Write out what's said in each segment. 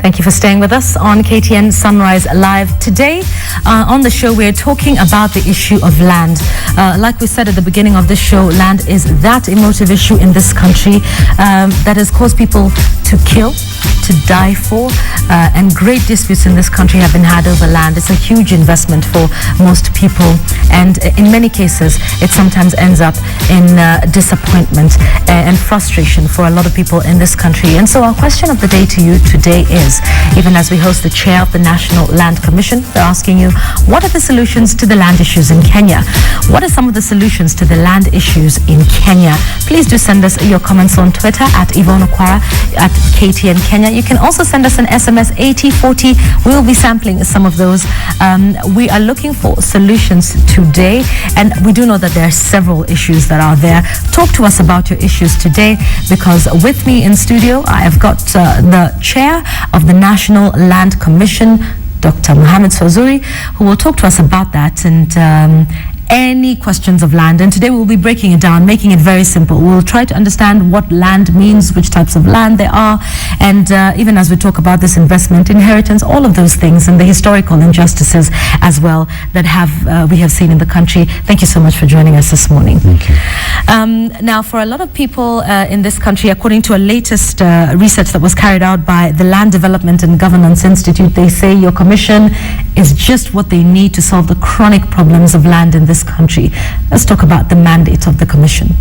Thank you for staying with us on KTN Sunrise Live. Today on the show, we're talking about the issue of land. Like we said at the beginning of this show, land is that emotive issue in this country that has caused people to kill, to die for, and great disputes in this country have been had over land. It's a huge investment for most people, and in many cases, it sometimes ends up in disappointment and frustration for a lot of people in this country. And so our question of the day to you today is, even as we host the chair of the National Land Commission, we're asking you, what are the solutions to the land issues in Kenya? What are some of the solutions to the land issues in Kenya? Please do send us your comments on Twitter at Yvonne Okwara, at KTN Kenya. You can also send us an SMS 8040. We will be sampling some of those. We are looking for solutions today, and we do know that there are several issues that are there. Talk to us about your issues today, because with me in studio, I have got the chair of the National Land Commission, Dr. Mohamed Swazuri, who will talk to us about that and any questions of land. And today we'll be breaking it down, making it very simple. We'll try to understand what land means, which types of land there are, and even as we talk about this investment, inheritance, all of those things, and the historical injustices as well that we have seen in the country. Thank you so much for joining us this morning. Thank you. Now, for a lot of people in this country, according to a latest research that was carried out by the Land Development and Governance Institute, they say your commission is just what they need to solve the chronic problems of land in this country. Let's talk about the mandate of the commission.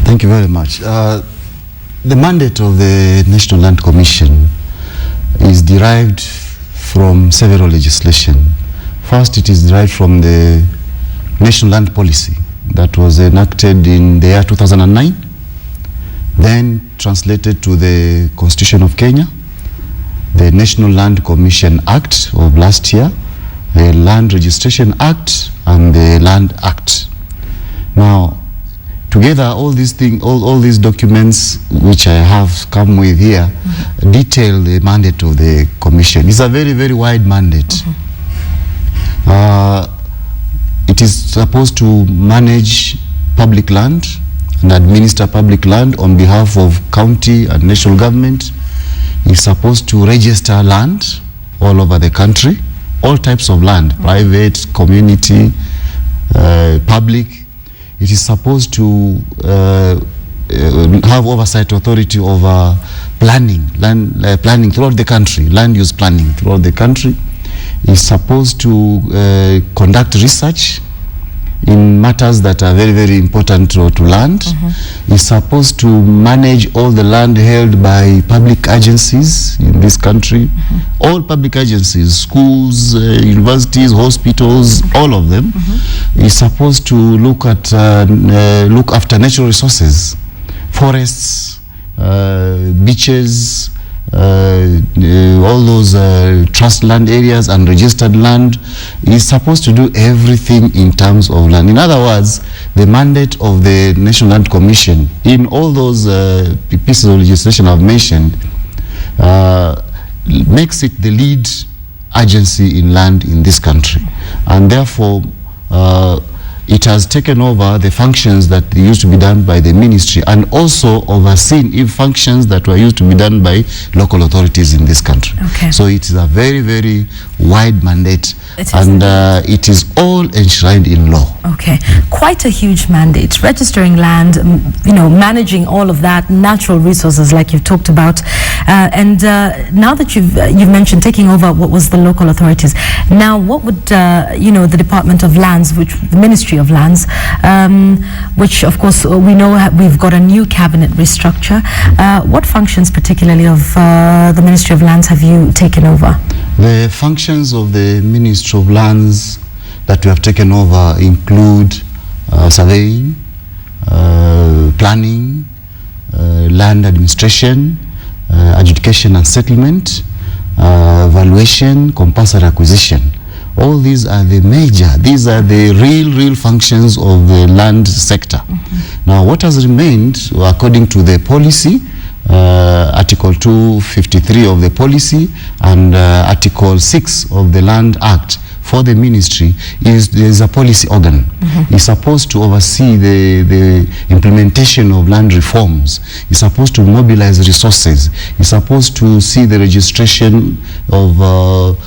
Thank you very much. The mandate of the National Land Commission is derived from several legislation. First, it is derived from the National Land Policy that was enacted in the year 2009, then translated to the Constitution of Kenya, the National Land Commission Act of last year, the Land Registration Act, and the Land Act. Now, together, all these things, all these documents which I have come with here, detail the mandate of the commission. It's a very, very wide mandate. It is supposed to manage public land and administer public land on behalf of county and national government. It's supposed to register land all over the country, all types of land, private, community, public. It is supposed to have oversight authority over planning, planning throughout the country, land use planning throughout the country. It's supposed to conduct research in matters that are very, very important to land. Is supposed to manage all the land held by public agencies in this country. All public agencies, schools, universities, hospitals, all of them. Is supposed to look after natural resources, forests, beaches, all those trust land areas and registered land. Is supposed to do everything in terms of land. In other words, the mandate of the National Land Commission in all those pieces of legislation I've mentioned makes it the lead agency in land in this country, and therefore it has taken over the functions that used to be done by the ministry, and also overseen functions that were used to be done by local authorities in this country. Okay. So it is a very, very wide mandate, and it is all enshrined in law. Okay, quite a huge mandate. Registering land, managing all of that, natural resources like you've talked about, and now that you've mentioned taking over what was the local authorities, now what would the Department of Lands, which the Ministry of Lands, which of course we know we've got a new cabinet restructure. What functions particularly of the Ministry of Lands have you taken over? The functions of the Ministry of Lands that we have taken over include surveying, planning, land administration, adjudication and settlement, valuation, compulsory acquisition. All these are the real functions of the land sector. Now, what has remained, according to the policy, Article 253 of the policy and Article 6 of the Land Act, for the ministry is there's a policy organ. It's supposed to oversee the implementation of land reforms. It's supposed to mobilize resources. It's supposed to see the registration of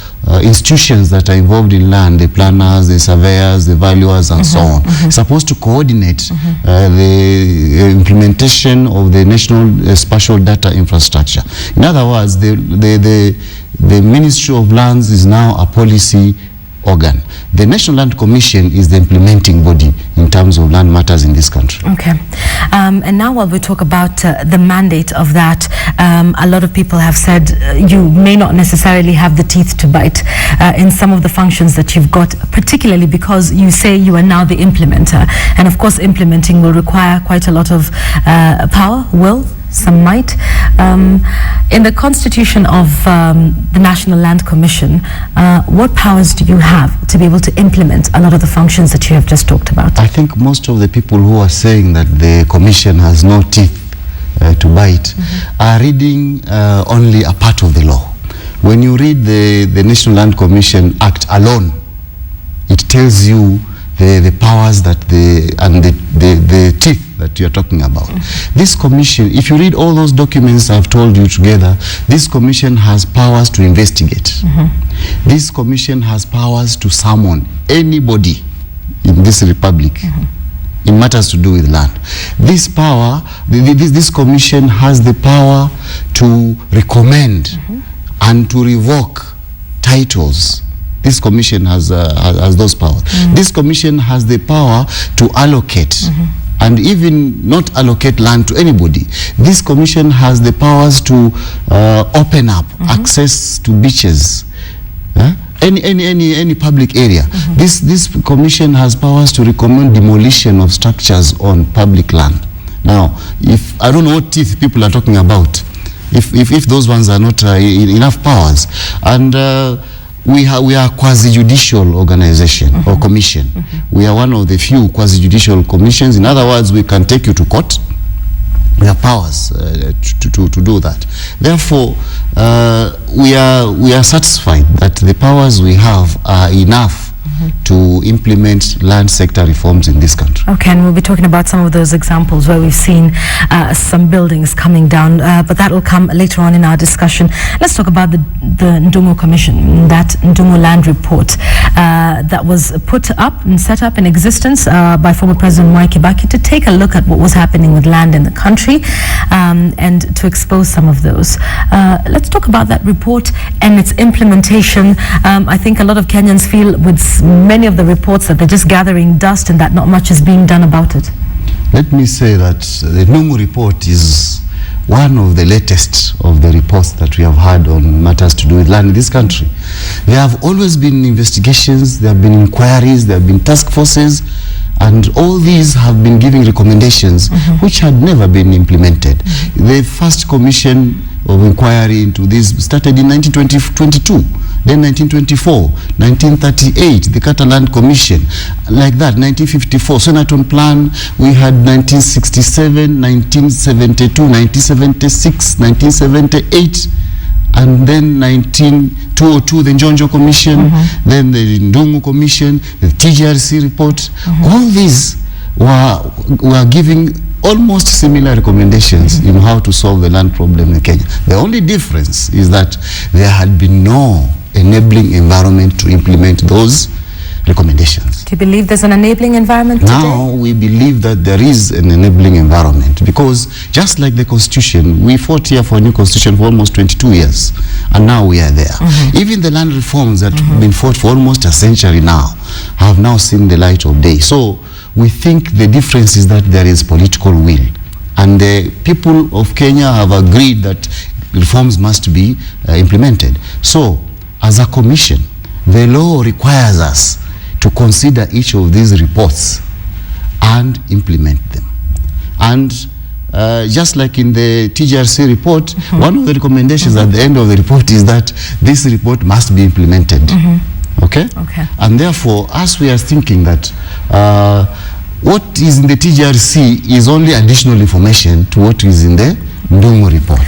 institutions that are involved in land, the planners, the surveyors, the valuers, and so on. It's supposed to coordinate the implementation of the national spatial data infrastructure. In other words, the Ministry of Lands is now a policy organ. The National Land Commission is the implementing body in terms of land matters in this country. Okay. And now while we talk about the mandate of that, a lot of people have said you may not necessarily have the teeth to bite in some of the functions that you've got, particularly because you say you are now the implementer. And of course, implementing will require quite a lot of power, will, some might. In the constitution of the National Land Commission, what powers do you have to be able to implement a lot of the functions that you have just talked about? I think most of the people who are saying that the commission has no teeth to bite are reading only a part of the law. When you read the National Land Commission Act alone, it tells you the powers that the teeth that you're talking about. This commission, if you read all those documents I've told you together, this commission has powers to investigate. This commission has powers to summon anybody in this republic in matters to do with land. This power, this commission has the power to recommend and to revoke titles. This commission has those powers. This commission has the power to allocate and even not allocate land to anybody. This commission has the powers to open up access to beaches, any public area. This commission has powers to recommend demolition of structures on public land. Now, if I don't know what teeth people are talking about, if those ones are not enough powers, and we are a quasi-judicial organization or commission. We are one of the few quasi-judicial commissions. In other words, we can take you to court. We have powers to do that. Therefore, we are satisfied that the powers we have are enough to implement land sector reforms in this country. Okay, and we'll be talking about some of those examples where we've seen some buildings coming down, but that will come later on in our discussion. Let's talk about the Ndungu Commission, that Ndungu Land Report that was put up and set up in existence by former President Mwai Kibaki to take a look at what was happening with land in the country and to expose some of those. Let's talk about that report and its implementation. I think a lot of Kenyans feel with many of the reports that they're just gathering dust and that not much is being done about it. Let me say that the Ndungu report is one of the latest of the reports that we have had on matters to do with land in this country. There have always been investigations, there have been inquiries, there have been task forces, and all these have been giving recommendations which had never been implemented. The first commission of inquiry into this started in 1922. Then 1924, 1938, the Catalan Commission, like that, 1954, Sonaton Plan, we had 1967, 1972, 1976, 1978, and then 202, the Njonjo Commission, then the Ndungu Commission, the TGRC report. All these were giving almost similar recommendations in how to solve the land problem in Kenya. The only difference is that there had been no enabling environment to implement those recommendations. Do you believe there's an enabling environment today? Now we believe that there is an enabling environment, because just like the Constitution, we fought here for a new Constitution for almost 22 years, and now we are there. Even the land reforms that have been fought for almost a century now have now seen the light of day. So we think the difference is that there is political will, and the people of Kenya have agreed that reforms must be implemented. So as a commission, the law requires us to consider each of these reports and implement them. And just like in the TGRC report, one of the recommendations at the end of the report is that this report must be implemented. Okay? And therefore, as we are thinking that what is in the TJRC is only additional information to what is in the Ndung'u report.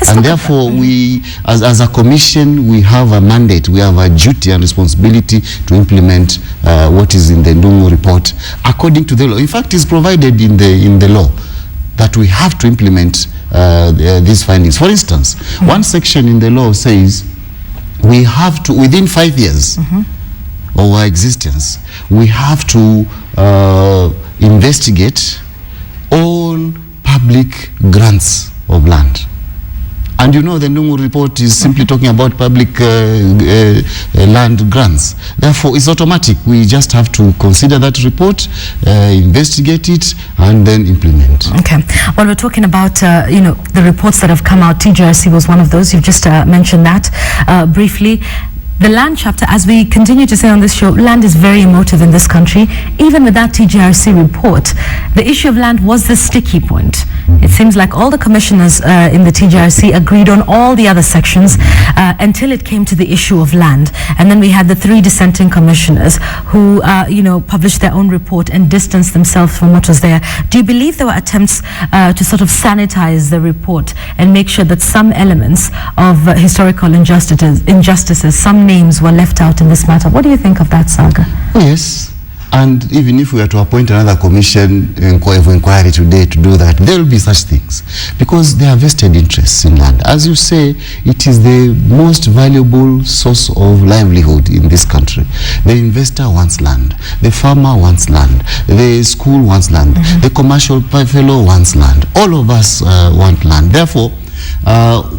And therefore, we, as a commission, we have a mandate, we have a duty and responsibility to implement what is in the Ndung'u report according to the law. In fact, it's provided in the law that we have to implement these findings. For instance, one section in the law says we have to, within 5 years of our existence, we have to investigate all public grants of land. And you know the Ndung'u report is simply talking about public land grants. Therefore, it's automatic. We just have to consider that report, investigate it, and then implement. Okay. Well, we're talking about, you know, the reports that have come out. TJRC was one of those. You've just mentioned that briefly. The land chapter, as we continue to say on this show, land is very emotive in this country. Even with that TJRC report, the issue of land was the sticky point. It seems like all the commissioners in the TJRC agreed on all the other sections until it came to the issue of land. And then we had the 3 dissenting commissioners who, you know, published their own report and distanced themselves from what was there. Do you believe there were attempts to sort of sanitize the report and make sure that some elements of historical injustices, some names were left out in this matter? What do you think of that saga? Yes. And even if we were to appoint another commission of inquiry today to do that, there will be such things. Because there are vested interests in land. As you say, it is the most valuable source of livelihood in this country. The investor wants land. The farmer wants land. The school wants land. The commercial fellow wants land. All of us want land. Therefore,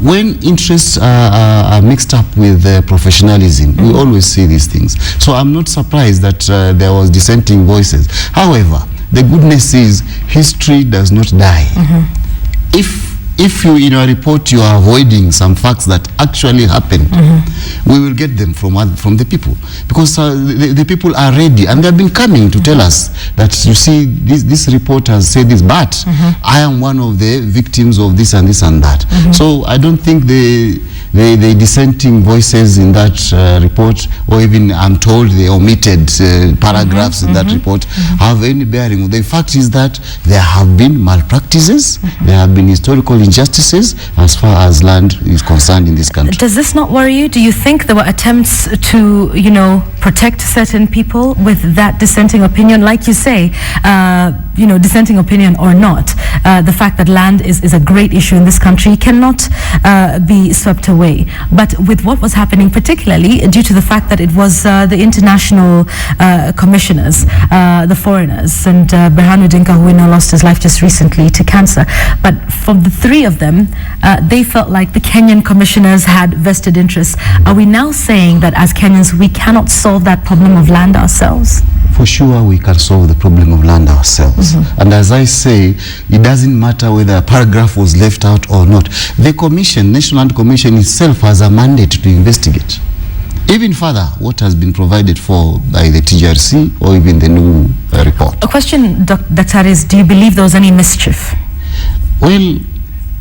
when interests are mixed up with professionalism, we always see these things. So I'm not surprised that there was dissenting voices. However, the goodness is history does not die. If you, in your report, you are avoiding some facts that actually happened, we will get them from the people. Because the people are ready, and they have been coming to tell us that, you see, this report has said this, but I am one of the victims of this and this and that. So I don't think the dissenting voices in that report, or even I'm told the omitted paragraphs in that report, have any bearing. The fact is that there have been malpractices, there have been historical injustices as far as land is concerned in this country. Does this not worry you? Do you think there were attempts to, you know, protect certain people with that dissenting opinion? Like you say, you know, dissenting opinion or not, the fact that land is a great issue in this country cannot be swept away. But with what was happening, particularly due to the fact that it was the international commissioners, the foreigners, and Berhanu Dinka, who we know lost his life just recently to cancer. But from the 3 of them, they felt like the Kenyan commissioners had vested interests. Are we now saying that as Kenyans we cannot solve that problem of land ourselves? For sure we can solve the problem of land ourselves. And as I say, it doesn't matter whether a paragraph was left out or not. The commission, National Land Commission itself, has a mandate to investigate. Even further, what has been provided for by the TJRC or even the new report. A question, Dr. is, do you believe there was any mischief? Well,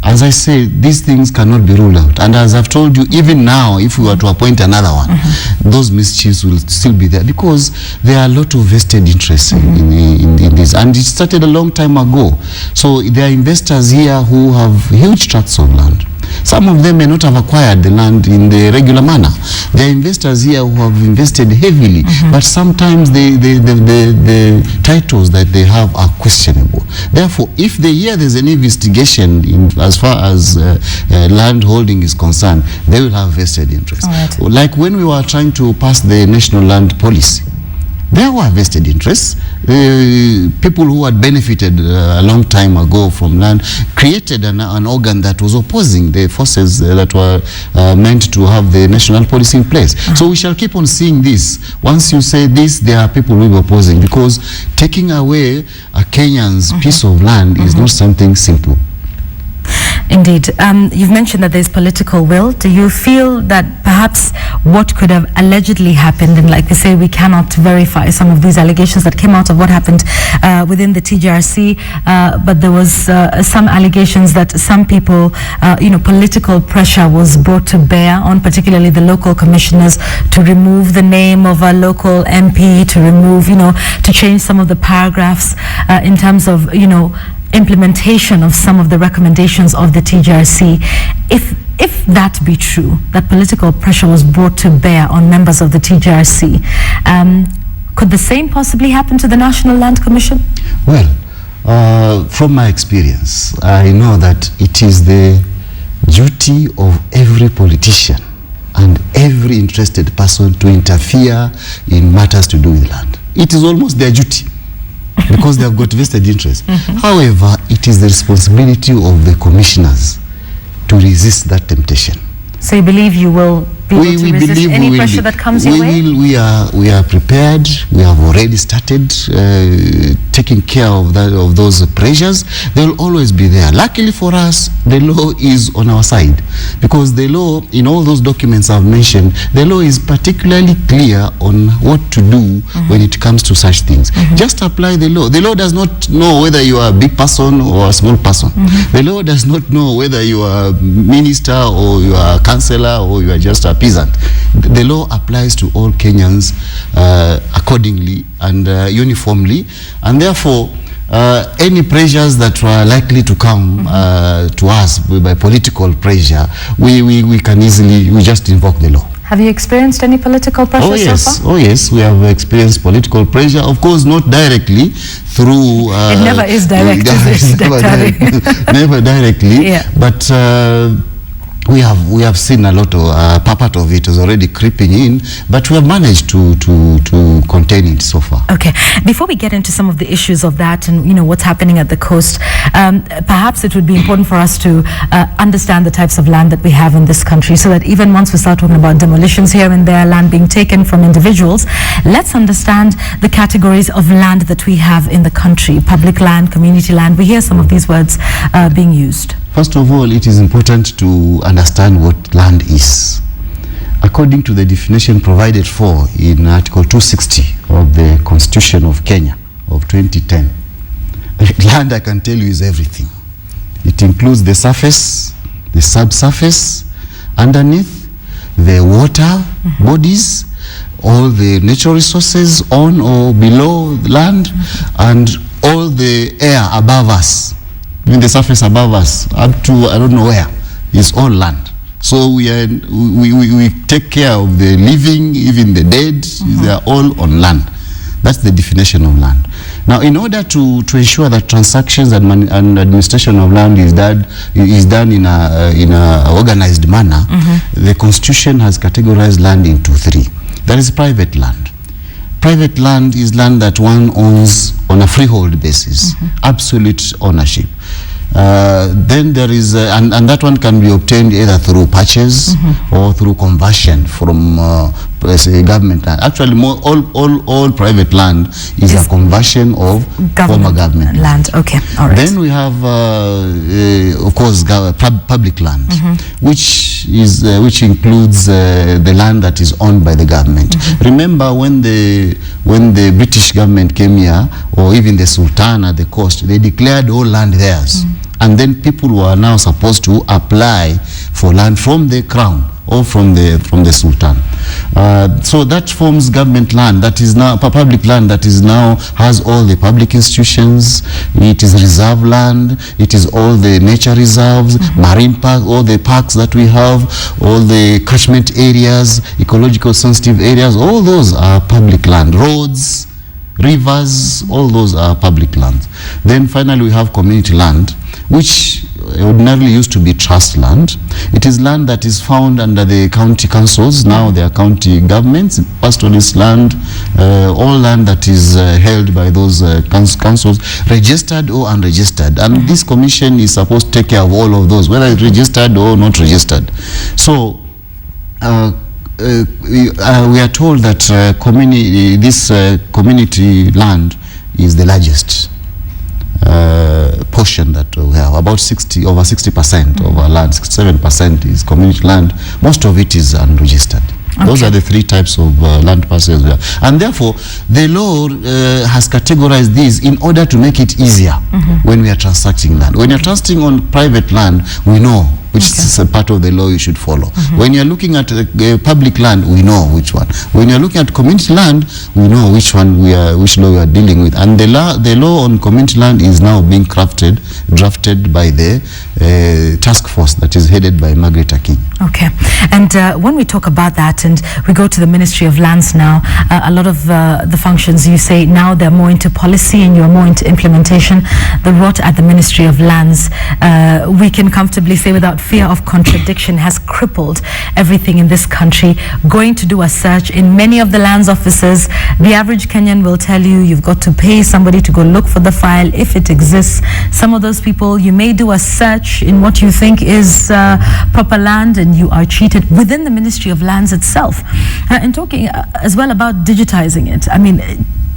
as I say, these things cannot be ruled out. And as I've told you, even now, if we were to appoint another one, those mischiefs will still be there, because there are a lot of vested interests in this. And it started a long time ago. So there are investors here who have huge tracts of land. Some of them may not have acquired the land in the regular manner. There are investors here who have invested heavily, but sometimes the titles that they have are questionable. Therefore, if they hear there's an investigation as far as land holding is concerned, they will have vested interest. Right. Like when we were trying to pass the national land policy, there were vested interests. People who had benefited a long time ago from land created an organ that was opposing the forces that were meant to have the national policy in place. So we shall keep on seeing this. Once you say this, there are people who will be opposing, because taking away a Kenyan's piece of land is not something simple. Indeed. You've mentioned that there's political will. Do you feel that perhaps what could have allegedly happened, and like we say, we cannot verify some of these allegations that came out of what happened within the TJRC, but there was some allegations that some people, political pressure was brought to bear on particularly the local commissioners to remove the name of a local MP, to remove, to change some of the paragraphs in terms of, implementation of some of the recommendations of the TJRC. If that be true, that political pressure was brought to bear on members of the TJRC, could the same possibly happen to the National Land Commission? Well, from my experience, I know that it is the duty of every politician and every interested person to interfere in matters to do with land. It is almost their duty, because they have got vested interest. However, it is the responsibility of the commissioners to resist that temptation. So you believe you will be able to resist any pressure that comes your way? We are prepared. We have already started taking care of those pressures. They will always be there. Luckily for us, the law is on our side, because the law, in all those documents I've mentioned, the law is particularly clear on what to do when it comes to such things. Just apply the law. The law does not know whether you are a big person or a small person. The law does not know whether you are a minister or you are a councillor or you are just a peasant. The law applies to all Kenyans accordingly and uniformly, and therefore any pressures that were likely to come to us by political pressure, we can easily, we just invoke the law. Have you experienced any political pressure so far? Oh yes, we have experienced political pressure. Of course, not directly through... it never is direct, is it? Never directly, yeah. But we have seen a lot of part of it is already creeping in, but we have managed to contain it so far. Okay. Before we get into some of the issues of that and what's happening at the coast, perhaps it would be important for us to understand the types of land that we have in this country, so that even once we start talking about demolitions here and there, land being taken from individuals, let's understand the categories of land that we have in the country: public land, community land. We hear some of these words being used. First of all, it is important to understand what land is. According to the definition provided for in Article 260 of the Constitution of Kenya of 2010, land, I can tell you, is everything. It includes the surface, the subsurface, underneath, the water bodies, all the natural resources on or below the land, and all the air above us. In the surface above us, up to I don't know where, is all land. So we take care of the living, even the dead. They are all on land. That's the definition of land. Now, in order to ensure that transactions and administration of land is done in a organized manner, the Constitution has categorized land into three. There is private land. Private land is land that one owns on a freehold basis, absolute ownership. Then there is, and that one can be obtained either through purchase or through conversion from government land. Actually, all private land is a conversion of former government land. Okay, all right. Then we have, of course, public land, which includes the land that is owned by the government. Remember, when the British government came here, or even the Sultan at the coast, they declared all land theirs. And then people were now supposed to apply for land from the crown or from the Sultan. So that forms government land, that is now public land, that is now has all the public institutions. It is reserve land. It is all the nature reserves, marine park, all the parks that we have, all the catchment areas, ecological sensitive areas. All those are public land. Roads, rivers, all those are public land. Then finally we have community land, which ordinarily used to be trust land. It is land that is found under the county councils. Now they are county governments. Pastoralist land, all land that is held by those councils, registered or unregistered. And this commission is supposed to take care of all of those, whether it's registered or not registered. So we are told that this community land is the largest portion that we have. About over 60% of our land, 67% is community land. Most of it is unregistered. Okay. Those are the three types of land parcels we have. And therefore, the law has categorized these in order to make it easier when we are transacting land. When you're transacting on private land, we know which is a part of the law you should follow. When you're looking at public land, we know which one. When you're looking at community land, we know which one which law we are dealing with. And the law on community land is now being drafted by the task force that is headed by Margaret Akinyi. Okay. And when we talk about that and we go to the Ministry of Lands now, a lot of the functions, you say now they're more into policy and you're more into implementation. The rot at the Ministry of Lands, we can comfortably say without fear of contradiction, has crippled everything in this country. Going to do a search in many of the lands offices, the average Kenyan will tell you you've got to pay somebody to go look for the file if it exists. Some of those people, you may do a search in what you think is proper land and you are cheated within the Ministry of Lands itself. And talking as well about digitizing it, I mean,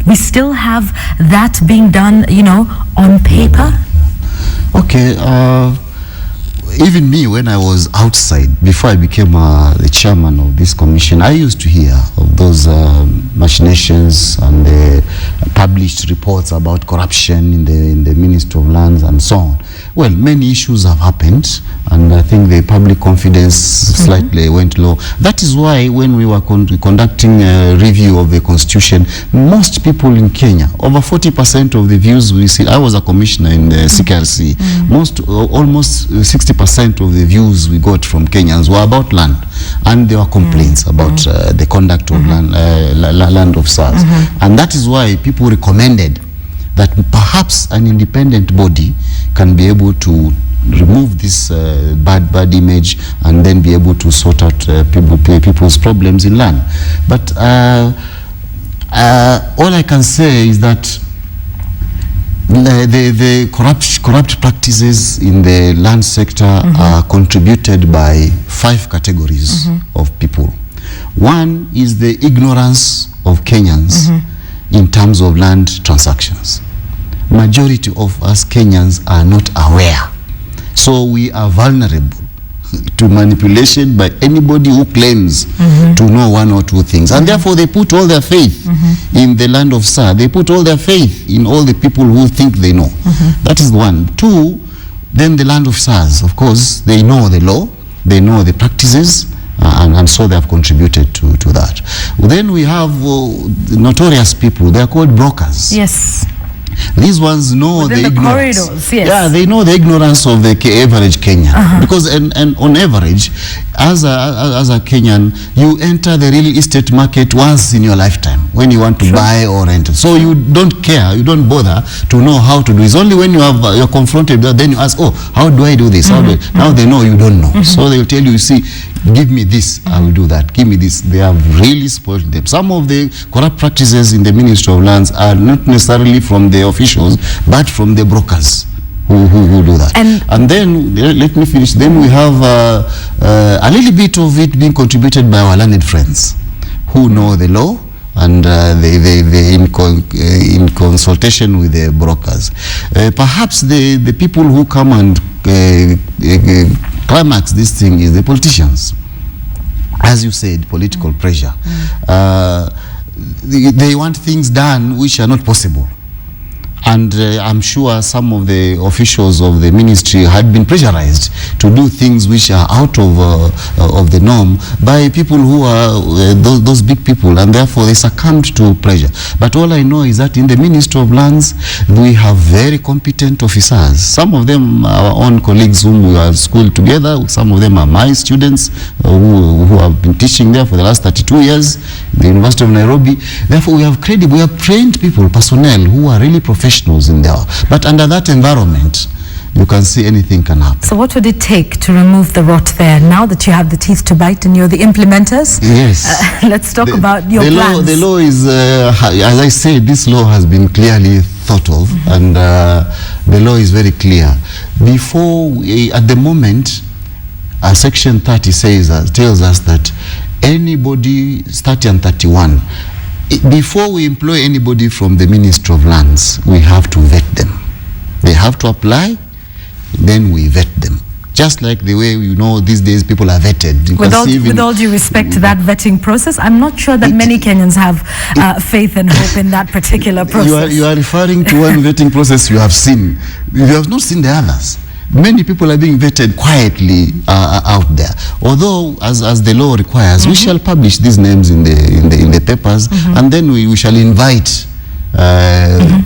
we still have that being done, you know, on paper? Okay. Even me, when I was outside, before I became the chairman of this commission, I used to hear of those machinations and the published reports about corruption in the Ministry of Lands and so on. Well, many issues have happened, and I think the public confidence slightly went low. That is why when we were conducting a review of the Constitution, most people in Kenya, over 40% of the views we see, I was a commissioner in the CKRC, almost 60% of the views we got from Kenyans were about land, and there were complaints about the conduct of land officers. And that is why people recommended that perhaps an independent body can be able to remove this bad image and then be able to sort out people's problems in land. But all I can say is that the corrupt practices in the land sector are contributed by 5 categories of people. One is the ignorance of Kenyans in terms of land transactions. Majority of us Kenyans are not aware. So we are vulnerable to manipulation by anybody who claims to know one or two things. And therefore they put all their faith in the land of SAR. They put all their faith in all the people who think they know. That is one. Two, then the land of SARS, of course, they know the law, they know the practices, and so they have contributed to that. Then we have notorious people. They are called brokers. Yes. These ones know within the ignorance. Corridors, yes. Yeah, they know the ignorance of the average Kenyan. Because and on average, as a Kenyan, you enter the real estate market once in your lifetime when you want to buy or rent. So you don't care, you don't bother to know how to do it. It's only when you're confronted with that, then you ask, oh, how do I do this? How do I? Now they know you don't know. So they will tell you, you see, give me this, I will do that. Give me this. They have really spoiled them. Some of the corrupt practices in the Ministry of Lands are not necessarily from the officials, but from the brokers who do that. And then, let me finish. Then we have a little bit of it being contributed by our learned friends who know the law, and they in consultation with the brokers. Perhaps the people who come and climax this thing is the politicians. As you said, political pressure. They want things done which are not possible. And I'm sure some of the officials of the ministry had been pressurized to do things which are out of the norm by people who are those big people, and therefore they succumbed to pressure. But all I know is that in the Ministry of Lands, we have very competent officers. Some of them are our own colleagues whom we are schooled together. Some of them are my students who have been teaching there for the last 32 years in the University of Nairobi. Therefore, we have trained people, personnel who are really professionals in there. But under that environment, you can see anything can happen. So what would it take to remove the rot there, now that you have the teeth to bite and you're the implementers? Yes. Let's talk about your plans. The law is, as I said, this law has been clearly thought of, and the law is very clear. Before, at the moment, Section 30 tells us that anybody, 30 and 31, before we employ anybody from the Ministry of Lands, we have to vet them. They have to apply, then we vet them. Just like the way, these days people are vetted. With all due respect to that vetting process, I'm not sure that many Kenyans have faith and hope in that particular process. You are referring to one vetting process you have seen. You have not seen the others. Many people are being vetted quietly out there. Although, as the law requires, we shall publish these names in the papers, and then we shall invite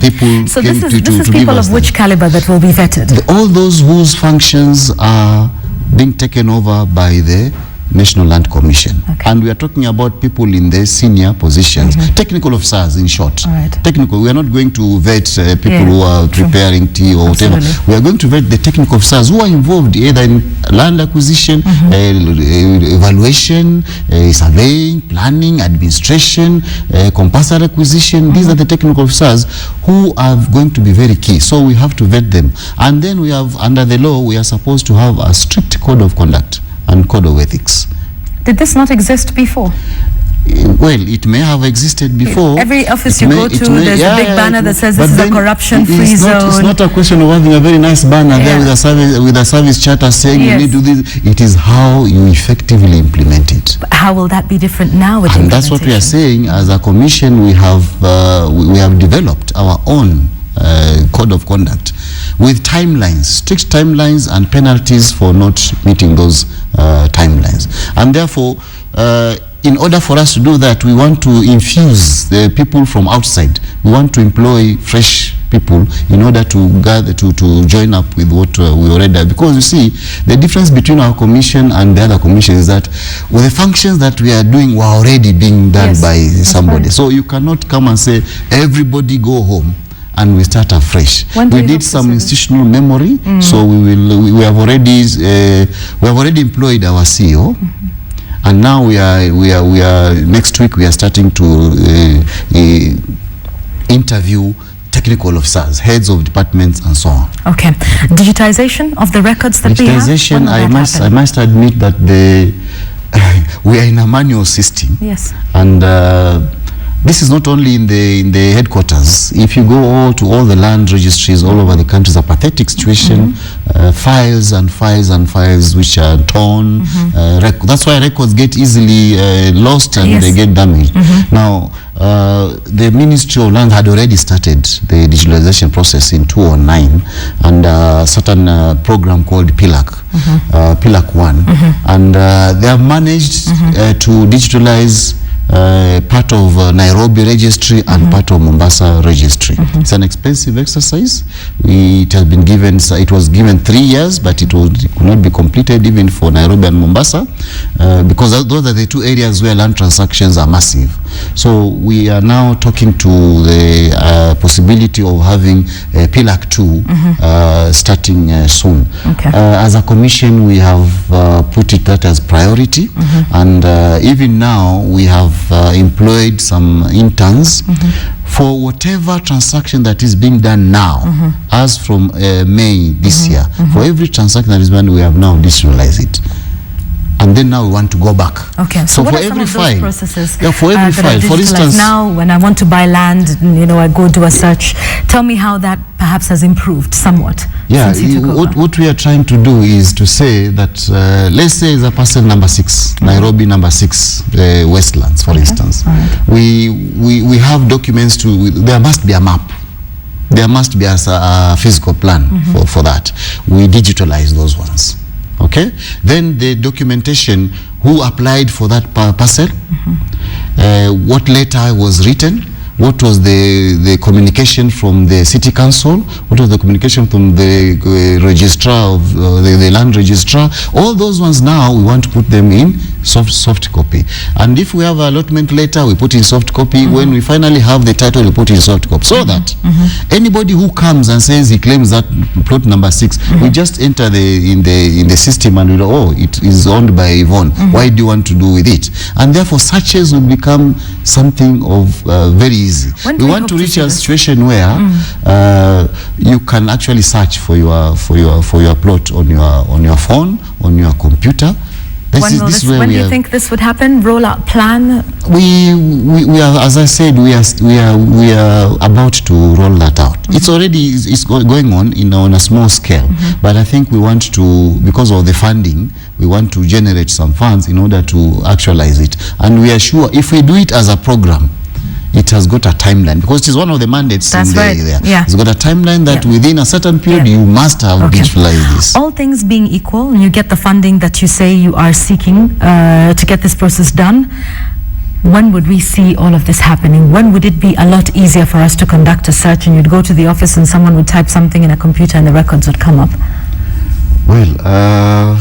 people. So this is people of which caliber that will be vetted? All those whose functions are being taken over by the National Land Commission. Okay. And we are talking about people in the senior positions, technical officers in short. All right. Technical, we are not going to vet people who are preparing tea or whatever. We are going to vet the technical officers who are involved either in land acquisition, evaluation, surveying, planning, administration, compulsory acquisition. These are the technical officers who are going to be very key. So we have to vet them. And then we have, under the law, we are supposed to have a strict code of conduct and code of ethics. Did this not exist before? Well, it may have existed before. Every office you go to, there's a big banner that says this is a corruption-free zone. It's not a question of having a very nice banner there with a service charter saying you need to do this. It is how you effectively implement it. But how will that be different now with And that's what we are saying. As a commission, we have developed our own code of conduct with timelines, strict timelines and penalties for not meeting those timelines. And therefore, in order for us to do that, we want to infuse the people from outside. We want to employ fresh people in order to gather to join up with what we already have. Because you see, the difference between our commission and the other commission is that the functions that we are doing were already being done by somebody. Right. So you cannot come and say, everybody go home and we start afresh. We need some institutional memory, so we have already employed our CEO, and now we are next week we are starting to interview technical officers, heads of departments, and so on. Okay, digitization of the records that we have. Digitization, I must admit that we are in a manual system. Yes, and. This is not only in the headquarters. If you go to all the land registries all over the country, it's a pathetic situation. Files and files and files which are torn. That's why records get easily lost and they get damaged. Now, the Ministry of Land had already started the digitalization process in 2009, and a certain program called PILAC, PILAC 1, and they have managed to digitalize part of Nairobi registry and part of Mombasa registry. It's an expensive exercise. It was given 3 years, but it could not be completed even for Nairobi and Mombasa because those are the two areas where land transactions are massive. So we are now talking to the possibility of having PILAC 2 starting soon. Okay. As a commission, we have put that as priority, and even now we have employed some interns for whatever transaction that is being done now, as from May this year. For every transaction that is done, we have now digitalized it. And then now we want to go back. Okay. So what for are every some of those processes for every file, for instance, now when I want to buy land, I go do a search. Tell me how that perhaps has improved somewhat. Yeah, what we are trying to do is to say that let's say it's a parcel number 6, Nairobi number 6, Westlands, for instance. Right. We have documents there must be a map. There must be a physical plan for that. We digitalize those ones. Okay, then the documentation, who applied for that parcel, what letter was written, what was the communication from the city council, what was the communication from the registrar of the land registrar. All those ones now we want to put them in soft copy, and if we have a allotment letter, we put in soft copy. When we finally have the title, we put in soft copy, so that anybody who comes and says he claims that plot number 6, we just enter in the system and we know, oh, it is owned by Yvonne. Why do you want to do with it? And therefore searches will become something of very easy. We want to reach a situation where you can actually search for your plot on your phone, on your computer, When do you think this would happen? Rollout plan? We are, as I said, we are about to roll that out. It's already going on a small scale, but I think we want to, because of the funding, we want to generate some funds in order to actualize it. And we are sure if we do it as a program, it has got a timeline, because it is one of the mandates. That's in right. there. Yeah. It's got a timeline that within a certain period you must have digitalized this. All things being equal, and you get the funding that you say you are seeking to get this process done, when would we see all of this happening? When would it be a lot easier for us to conduct a search and you'd go to the office and someone would type something in a computer and the records would come up? Well,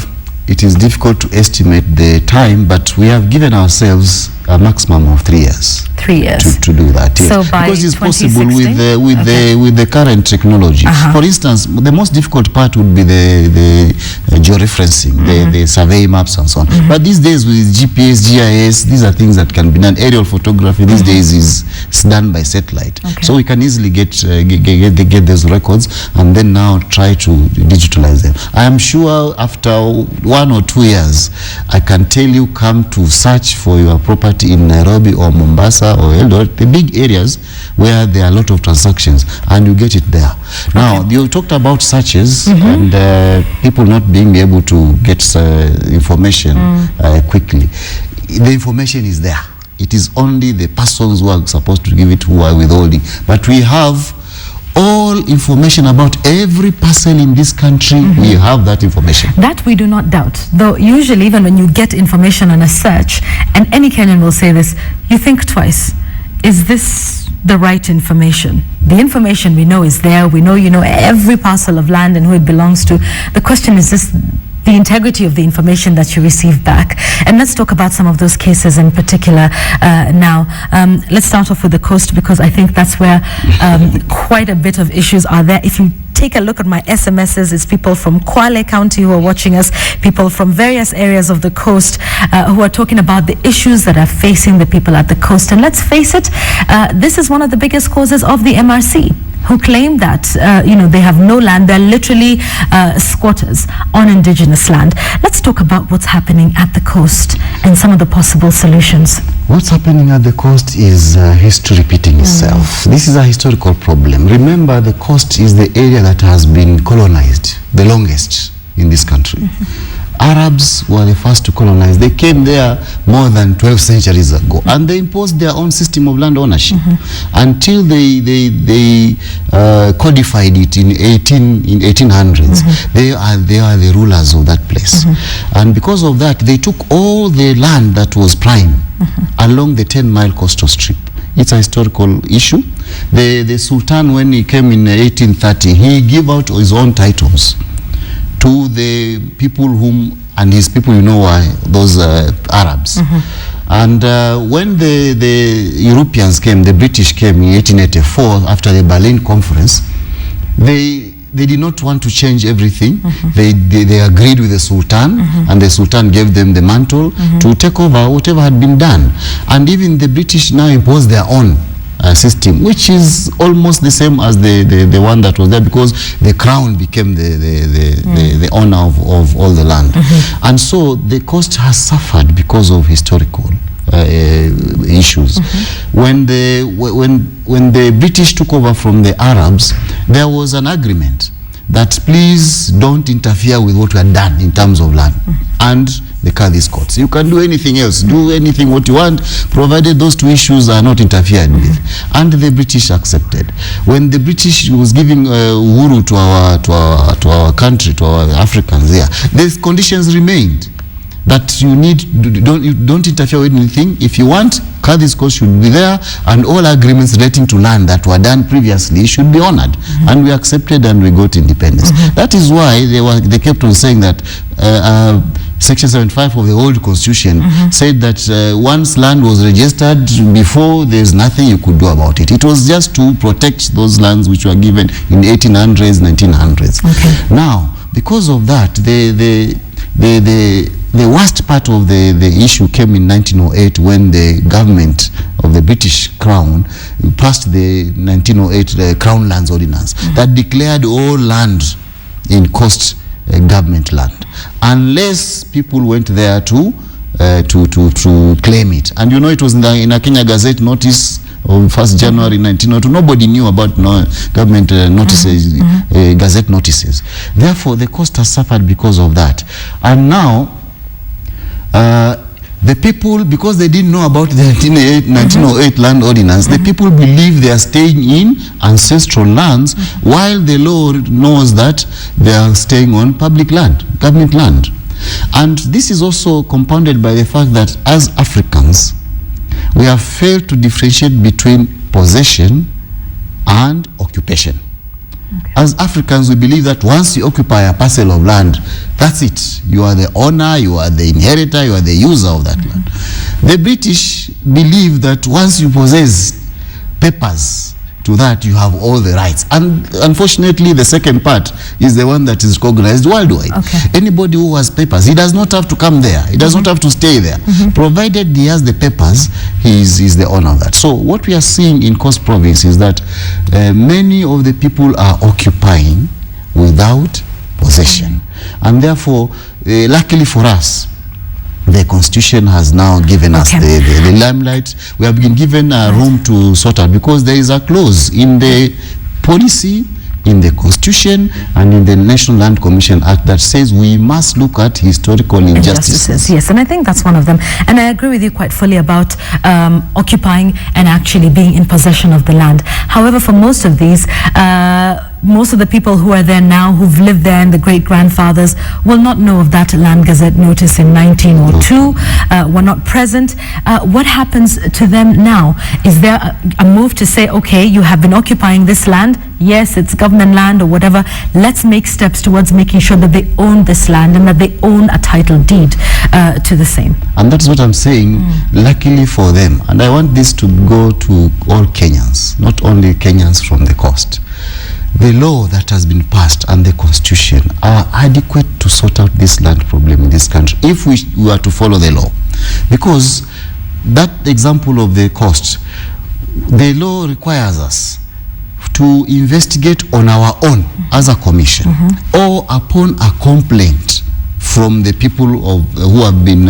it is difficult to estimate the time, but we have given ourselves a maximum of 3 years. 3 years to do that. Yes. So by because it's 2016? possible with the current technology. For instance, the most difficult part would be the georeferencing, the survey maps and so on. But these days with GPS, GIS, these are things that can be done. Aerial photography these days is done by satellite, so we can easily get those records and then now try to digitalize them. I am sure after 1 or 2 years, I can tell you, come to search for your property in Nairobi or Mombasa or Eldoret, the big areas where there are a lot of transactions, and you get it there. Now, you talked about searches and people not being able to get information quickly. The information is there. It is only the persons who are supposed to give it who are withholding. But we have all information about every parcel in this country. We have that information. That we do not doubt. Though usually even when you get information on a search, and any Kenyan will say this, you think twice. Is this the right information? The information we know is there. We know you know every parcel of land and who it belongs to. The question is this, the integrity of the information that you receive back. And let's talk about some of those cases in particular now. Let's start off with the coast, because I think that's where quite a bit of issues are there. If you take a look at my SMSs, it's people from Kwale County who are watching us, people from various areas of the coast who are talking about the issues that are facing the people at the coast. And let's face it, this is one of the biggest causes of the MRC, who claim that they have no land. They're literally squatters on indigenous land. Let's talk about what's happening at the coast and some of the possible solutions. What's happening at the coast is history repeating itself. This is a historical problem. Remember, the coast is the area that has been colonized the longest in this country. Arabs were the first to colonize. They came there more than 12 centuries ago, and they imposed their own system of land ownership until they codified it in 1800s. They are the rulers of that place, and because of that, they took all the land that was prime along the 10-mile coastal strip. It's a historical issue. The Sultan, when he came in 1830, he gave out his own titles to the people and his people, were those Arabs. And when the Europeans came, the British came in 1884 after the Berlin Conference, they did not want to change everything. They agreed with the Sultan, and the Sultan gave them the mantle to take over whatever had been done. And even the British now imposed their own system, which is almost the same as the one that was there, because the crown became the owner of all the land. And so the coast has suffered because of historical issues. When the British took over from the Arabs, there was an agreement that please don't interfere with what we had done in terms of land. And they cut these courts. You can do anything else, do anything what you want, provided those two issues are not interfered with. And the British accepted. When the British was giving uhuru to our country, to our Africans here, these conditions remained. That you don't interfere with anything. If you want, Kadhi's coast should be there, and all agreements relating to land that were done previously should be honored. And we accepted, and we got independence. That is why they kept on saying that Section 75 of the old constitution said that once land was registered before, there's nothing you could do about it. It was just to protect those lands which were given in 1800s, 1900s. Now, because of that, the worst part of the issue came in 1908, when the government of the British Crown passed the 1908 Crown Lands Ordinance that declared all land in coast government land, unless people went there to claim it. And you know, it was in a Kenya Gazette notice on 1st January 1902. Nobody knew about government notices, Gazette notices. Therefore, the coast has suffered because of that. And now, the people, because they didn't know about the 1908 land ordinance, the people believe they are staying in ancestral lands, while the law knows that they are staying on public land, government land. And this is also compounded by the fact that as Africans, we have failed to differentiate between possession and occupation. Okay. As Africans, we believe that once you occupy a parcel of land, that's it. You are the owner, you are the inheritor, you are the user of that land. The British believe that once you possess papers to that, you have all the rights. And unfortunately, the second part is the one that is recognized worldwide. Okay. Anybody who has papers, he does not have to come there. He does not have to stay there. Provided he has the papers, he is the owner of that. So what we are seeing in Coast Province is that many of the people are occupying without possession. And therefore, luckily for us, the Constitution has now given us the limelight. We have been given room to sort out, because there is a clause in the policy, in the Constitution, and in the National Land Commission Act that says we must look at historical injustices. Yes, and I think that's one of them. And I agree with you quite fully about occupying and actually being in possession of the land. However, for most of these, most of the people who are there now, who've lived there, and the great-grandfathers, will not know of that Land Gazette notice in 1902, were not present. What happens to them now? Is there a move to say, okay, you have been occupying this land, yes, it's government land or whatever, let's make steps towards making sure that they own this land and that they own a title deed to the same? And that's what I'm saying, luckily for them. And I want this to go to all Kenyans, not only Kenyans from the coast. The law that has been passed and the Constitution are adequate to sort out this land problem in this country, if we were to follow the law. Because that example of the coast, the law requires us to investigate on our own as a commission, or upon a complaint from the people who have been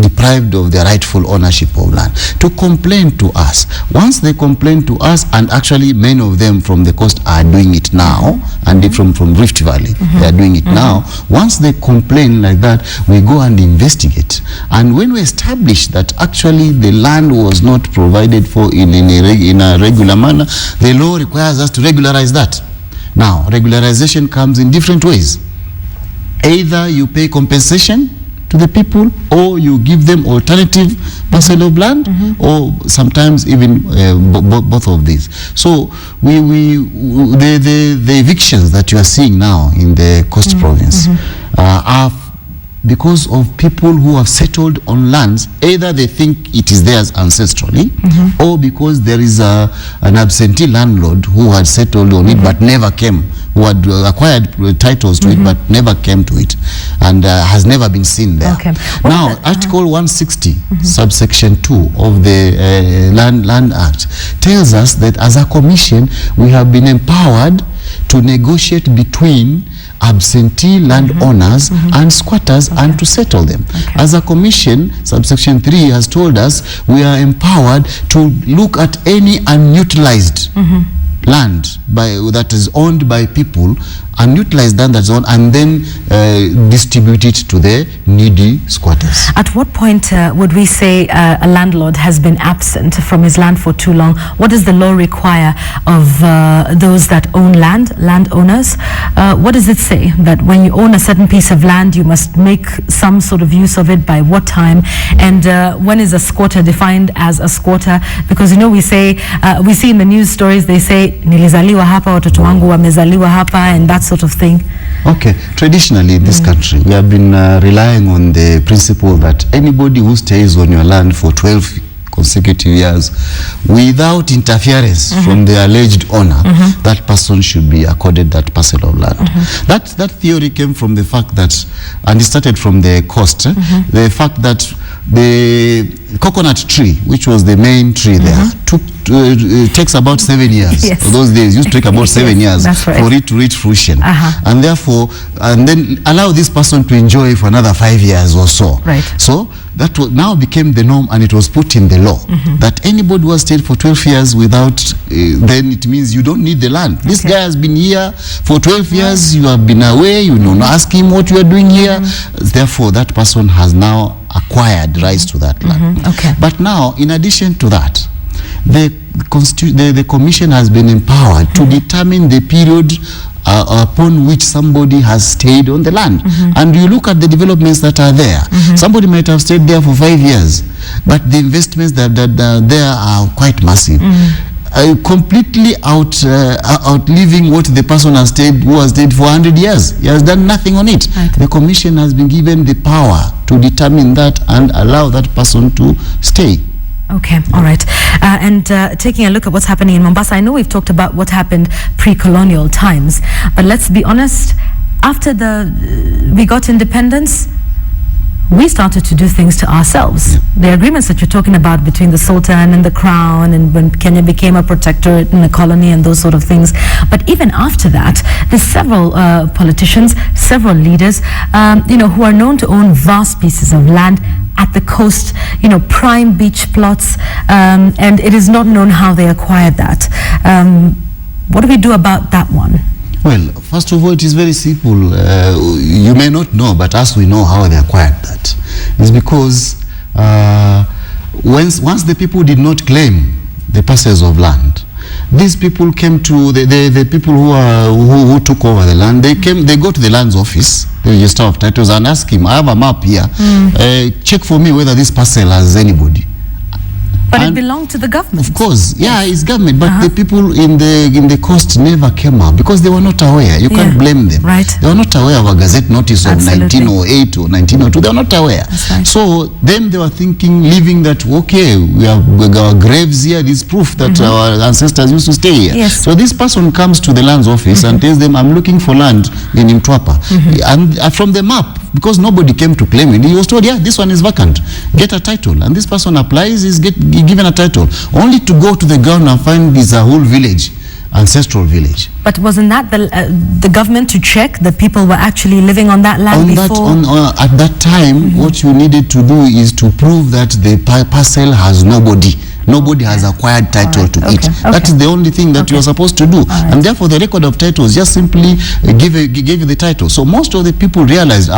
deprived of their rightful ownership of land, to complain to us. Once they complain to us, and actually many of them from the coast are doing it now, and from Rift Valley, they are doing it now. Once they complain like that, we go and investigate. And when we establish that actually the land was not provided for in a regular manner, the law requires us to regularize that. Now, regularization comes in different ways. Either you pay compensation to the people, or you give them alternative parcel of land, or sometimes even both of these. So the evictions that you are seeing now in the Coast Province are because of people who have settled on lands. Either they think it is theirs ancestrally, or because there is an absentee landlord who had settled on it but never came, who had acquired titles to it but never came to it, and has never been seen there. Okay. Now, Article 160, subsection 2 of the Land Act tells us that as a commission, we have been empowered to negotiate between absentee landowners and squatters and to settle them. As a commission, subsection 3 has told us we are empowered to look at any unutilized land that is owned by people, unutilized land that's owned, and then distribute it to the needy squatters. At what point would we say a landlord has been absent from his land for too long? What does the law require of those that own land, landowners? What does it say? That when you own a certain piece of land, you must make some sort of use of it, by what time? And when is a squatter defined as a squatter? Because, you know, we see in the news stories, they say, nilizaliwa hapa, watoto wangu wamezaliwa hapa, and that sort of thing. Okay, traditionally in this country, we have been relying on the principle that anybody who stays on your land for 12 consecutive years without interference from the alleged owner, that person should be accorded that parcel of land. That theory came from the fact that, and it started from the coast, the fact that the coconut tree, which was the main tree there, took takes about 7 years. Yes. For those days, it used to take about 7 years That's right. for it to reach fruition. Uh-huh. And then allow this person to enjoy for another 5 years or so. Right. So that now became the norm, and it was put in the law that anybody who has stayed for 12 years without, then it means you don't need the land. This guy has been here for 12 years, you have been away, you don't ask him what you are doing here. Therefore, that person has now acquired rights to that land. Okay. But now, in addition to that, the commission has been empowered to determine the period upon which somebody has stayed on the land. And you look at the developments that are there. Somebody might have stayed there for 5 years, but the investments that there are quite massive. Completely outliving what the person who has stayed for 100 years. He has done nothing on it. Right. The commission has been given the power to determine that and allow that person to stay. Okay, all right. And taking a look at what's happening in Mombasa, I know we've talked about what happened pre-colonial times, but let's be honest, after we got independence, we started to do things to ourselves. The agreements that you're talking about between the Sultan and the Crown, and when Kenya became a protectorate and a colony and those sort of things. But even after that, there's several politicians, several leaders, who are known to own vast pieces of land at the coast, prime beach plots, and it is not known how they acquired that. What do we do about that one? Well, first of all, it is very simple. You may not know, but us, we know how they acquired that. It's because once the people did not claim the parcels of land, these people came to the people who took over the land. They go to the lands office, the register of titles, and ask him, I have a map here. Check for me whether this parcel has anybody. But it belonged to the government. Of course, it's government, but the people in the coast never came up because they were not aware. You can't blame them. Right. They were not aware of a gazette notice of 1908 or 1902. They were not aware. Right. So then they were thinking, leaving that, okay, we have our graves here, this proof that our ancestors used to stay here. Yes. So this person comes to the lands office and tells them, I'm looking for land in Mtwapa. And from the map, because nobody came to claim it, he was told, this one is vacant. Get a title. And this person applies, is given a title, only to go to the ground and find this a whole village, ancestral village. But wasn't that the government to check that people were actually living on that land before? At that time, what you needed to do is to prove that the parcel has nobody. Nobody has acquired title to it. That is the only thing that you are supposed to do. And therefore, the record of titles just simply give you the title. So most of the people realized,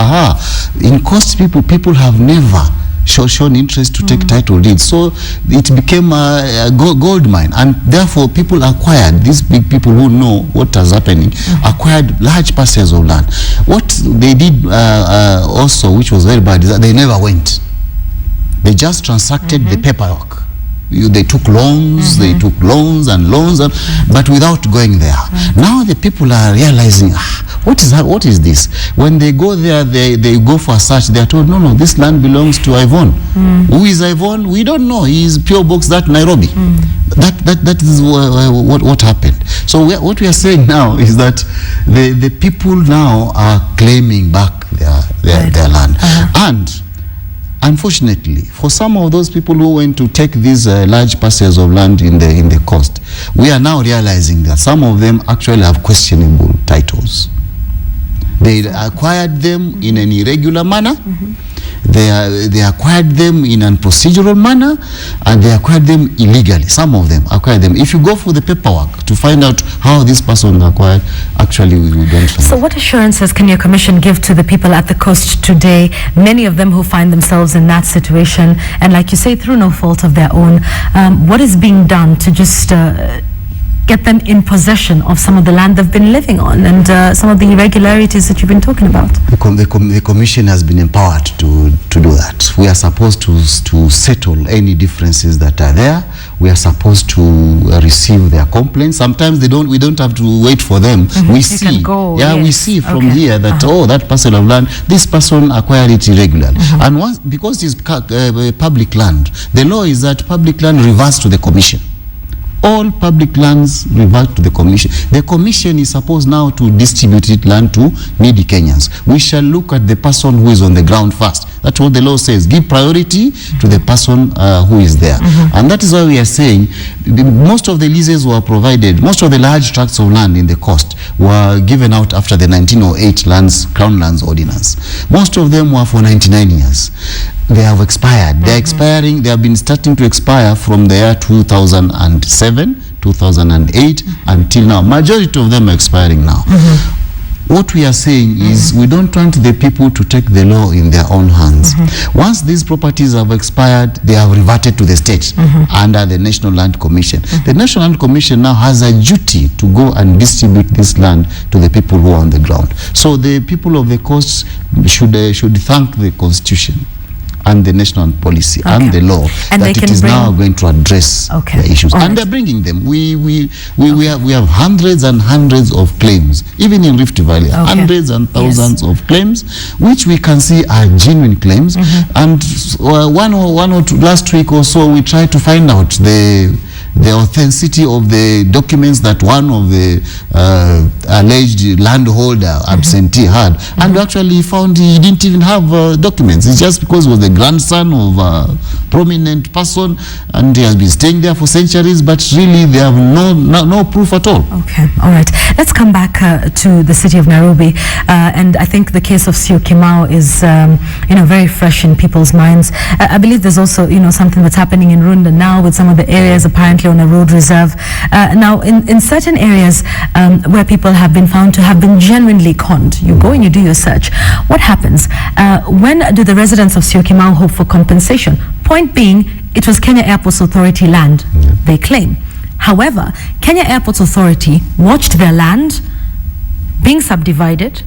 in coast people have never shown interest to take title deeds. So it became a gold mine, and therefore people acquired, these big people who know what is happening, acquired large parcels of land. What they did also, which was very bad, is that they never went. They just transacted the paperwork. They took loans, but without going there. Now the people are realizing, what is this? When they go there, they go for a search. They are told, no, this land belongs to Yvonne. Who is Yvonne? We don't know. He is Pure Box, that Nairobi. That is what happened. So what we are saying now is that the people now are claiming back their land. And unfortunately, for some of those people who went to take these large parcels of land in the coast, we are now realizing that some of them actually have questionable titles. They acquired them in an irregular manner. They acquired them in a procedural manner, and they acquired them illegally. Some of them acquired them. If you go for the paperwork to find out how this person acquired, actually we don't find. So what assurances can your commission give to the people at the coast today, many of them who find themselves in that situation, and like you say, through no fault of their own? What is being done to just get them in possession of some of the land they've been living on, and some of the irregularities that you've been talking about? The commission has been empowered to do that. We are supposed to settle any differences that are there. We are supposed to receive their complaints. Sometimes we don't have to wait for them. We see, we see from here that that parcel of land, this person acquired it irregularly. And because it's public land, the law is that public land reverts to the commission. All public lands revert to the commission. The commission is supposed now to distribute it land to needy Kenyans. We shall look at the person who is on the ground first. That's what the law says. Give priority to the person who is there. And that is why we are saying most of the leases were provided, most of the large tracts of land in the coast were given out after the 1908 Crown Lands Ordinance. Most of them were for 99 years. They have expired. They are expiring. They have been starting to expire from the year 2007, 2008 until now. Majority of them are expiring now. What we are saying is we don't want the people to take the law in their own hands. Once these properties have expired, they have reverted to the state under the National Land Commission. The National Land Commission now has a duty to go and distribute this land to the people who are on the ground. So the people of the coast should thank the Constitution and the national policy and the law and that it is now going to address the issues. And they're bringing them. We have hundreds and hundreds of claims, even in Rift Valley, hundreds and thousands of claims, which we can see are genuine claims. And one or two, last week or so, we tried to find out the authenticity of the documents that one of the alleged landholder absentee had, and we actually found he didn't even have documents. It's just because he was the grandson of a prominent person and he has been staying there for centuries, but really they have no proof at all. Okay, all right. Let's come back to the city of Nairobi, and I think the case of Syokimau is very fresh in people's minds. I believe there's also something that's happening in Runda now with some of the areas apparently on a road reserve. Now, in certain areas where people have been found to have been genuinely conned, you go and you do your search. What happens? When do the residents of Syokimau hope for compensation? Point being, it was Kenya Airports Authority land, they claim. However, Kenya Airports Authority watched their land being subdivided.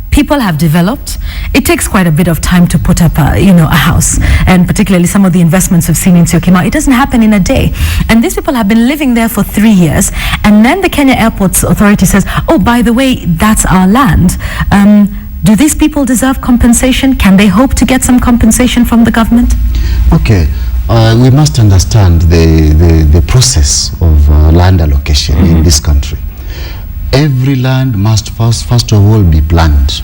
People have developed. It takes quite a bit of time to put up a house, and particularly some of the investments we've seen in Syokimau. It doesn't happen in a day. And these people have been living there for 3 years, and then the Kenya Airports Authority says, oh, by the way, that's our land. Do these people deserve compensation? Can they hope to get some compensation from the government? Okay. We must understand the process of land allocation in this country. Every land must first of all be planned.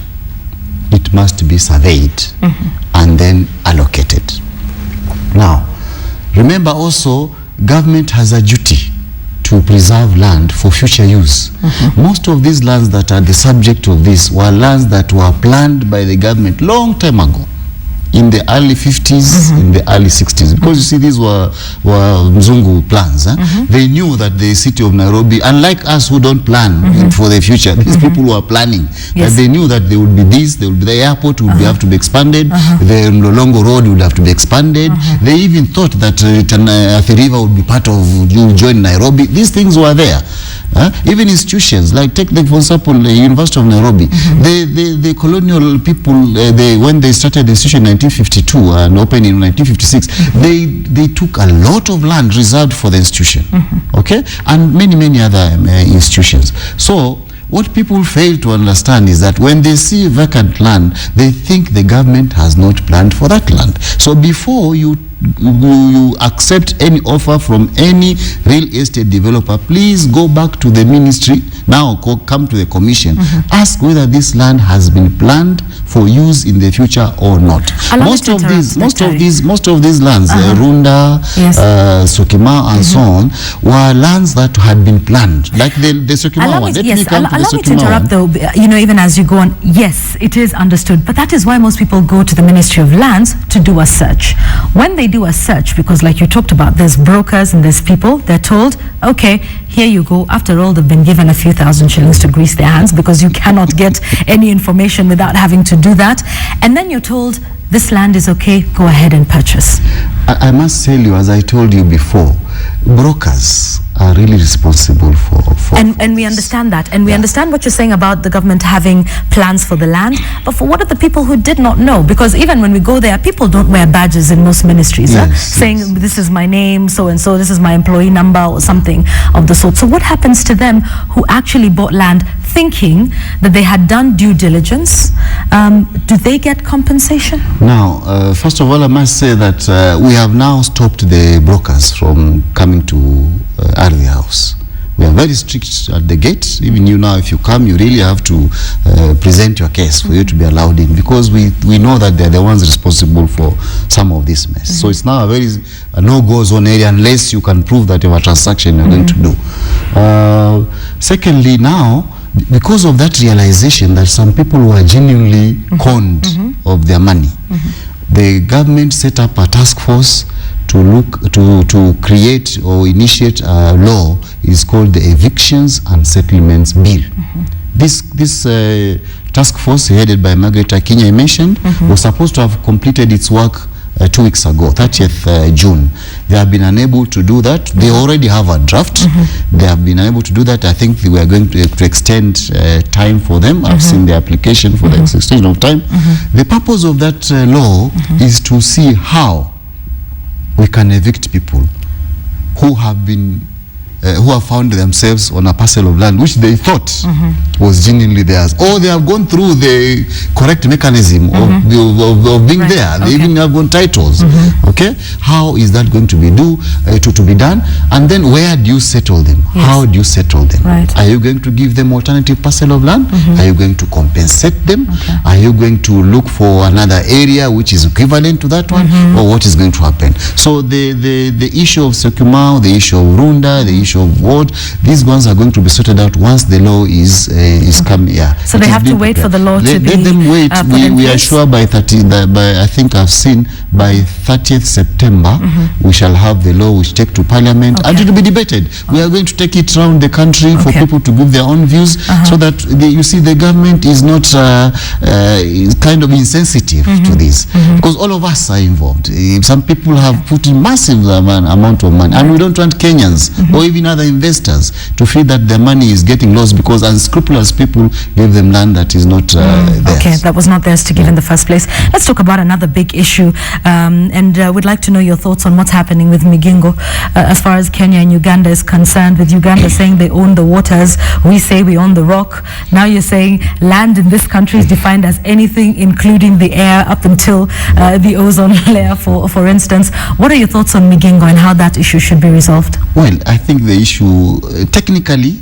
It must be surveyed and then allocated. Now, remember also, government has a duty to preserve land for future use. Most of these lands that are the subject of this were lands that were planned by the government long time ago, in the early 50s, in the early 60s, because you see these were Mzungu plans. They knew that the city of Nairobi, unlike us who don't plan for the future, these people were planning. That they knew that there would be this, there would be the airport would have to be expanded, the Mlolongo Road would have to be expanded. They even thought that Athi River would be part of, you join Nairobi. These things were there. Even institutions, like take for example the University of Nairobi, the colonial people, when they started the institution in 1952 and opened in 1956, they took a lot of land reserved for the institution, okay, and many other institutions. So what people fail to understand is that when they see vacant land, they think the government has not planned for that land. So before you accept any offer from any real estate developer, please go back to the ministry, now come to the commission, ask whether this land has been planned for use in the future or not. Most of these lands, Runda, Syokimau and so on, were lands that had been planned, like the Syokimau one. Allow me to interrupt though, even as you go on. Yes, it is understood, but that is why most people go to the Ministry of Lands to do a search. When they do a search, because like you talked about, there's brokers and there's people, they're told, okay, here you go. After all, they've been given a few thousand shillings to grease their hands, because you cannot get any information without having to do that. And then you're told, this land is okay, go ahead and purchase. I must tell you, as I told you before, brokers are really responsible for and we understand that, and we understand what you're saying about the government having plans for the land, but for what are the people who did not know? Because even when we go there, people don't wear badges in most ministries, saying this is my name, so and so, this is my employee number or something of the sort. So what happens to them who actually bought land thinking that they had done due diligence? Do they get compensation? Now, first of all, I must say that we have now stopped the brokers from coming to Ardhi House. We are very strict at the gate. Even you now, if you come, you really have to present your case for you to be allowed in, because we know that they're the ones responsible for some of this mess. So it's now a very no-go zone area unless you can prove that you have a transaction you're going to do. Secondly, now, because of that realization that some people were genuinely conned of their money, the government set up a task force to create or initiate a law is called the Evictions and Settlements Bill. This task force, headed by Margaret Akinyi, I mentioned, was supposed to have completed its work 2 weeks ago, 30th June. They have been unable to do that. They already have a draft. They have been unable to do that. I think we are going to extend time for them. I've seen the application for the extension of time. The purpose of that law is to see how we can evict people who have been who have found themselves on a parcel of land which they thought was genuinely theirs, or they have gone through the correct mechanism of being there. They even have gone titles. Okay, how is that going to be to be done? And then where do you settle them? How do you settle them? Are you going to give them alternative parcel of land? Are you going to compensate them? Are you going to look for another area which is equivalent to that one, or what is going to happen? So the issue of Syokimau, the issue of Runda, the issue of Ward, these ones are going to be sorted out once the law is coming here. So they have to wait for the law to be let them wait. We are sure by I think I've seen by 30th September we shall have the law which take to Parliament and it will be debated. We are going to take it around the country for people to give their own views, so that you see the government is not kind of insensitive to this, because all of us are involved. Some people have put in massive amount of money, and we don't want Kenyans or even other investors to feel that their money is getting lost because unscrupulous people gave them land that is not theirs. Okay, that was not theirs to give in the first place. Let's talk about another big issue, and we'd like to know your thoughts on what's happening with Migingo as far as Kenya and Uganda is concerned, with Uganda saying they own the waters, we say we own the rock. Now you're saying land in this country is defined as anything including the air up until the ozone layer, for instance. What are your thoughts on Migingo and how that issue should be resolved? Well, I think the issue, technically,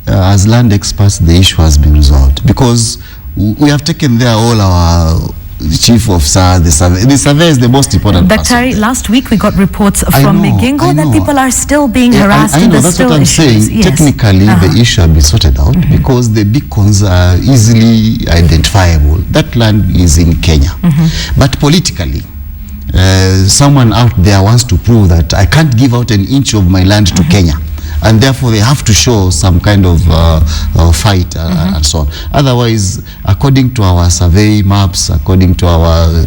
as land experts, the issue has been resolved, because we have taken there all our chief officers, the survey is the most important Daktari, last week we got reports from Migingo that people are still being harassed. I know, that's what I'm saying. Technically, the issue has been sorted out because the beacons are easily identifiable. That land is in Kenya. But politically, someone out there wants to prove that I can't give out an inch of my land to Kenya, and therefore they have to show some kind of fight and so on. Otherwise, according to our survey maps, according to our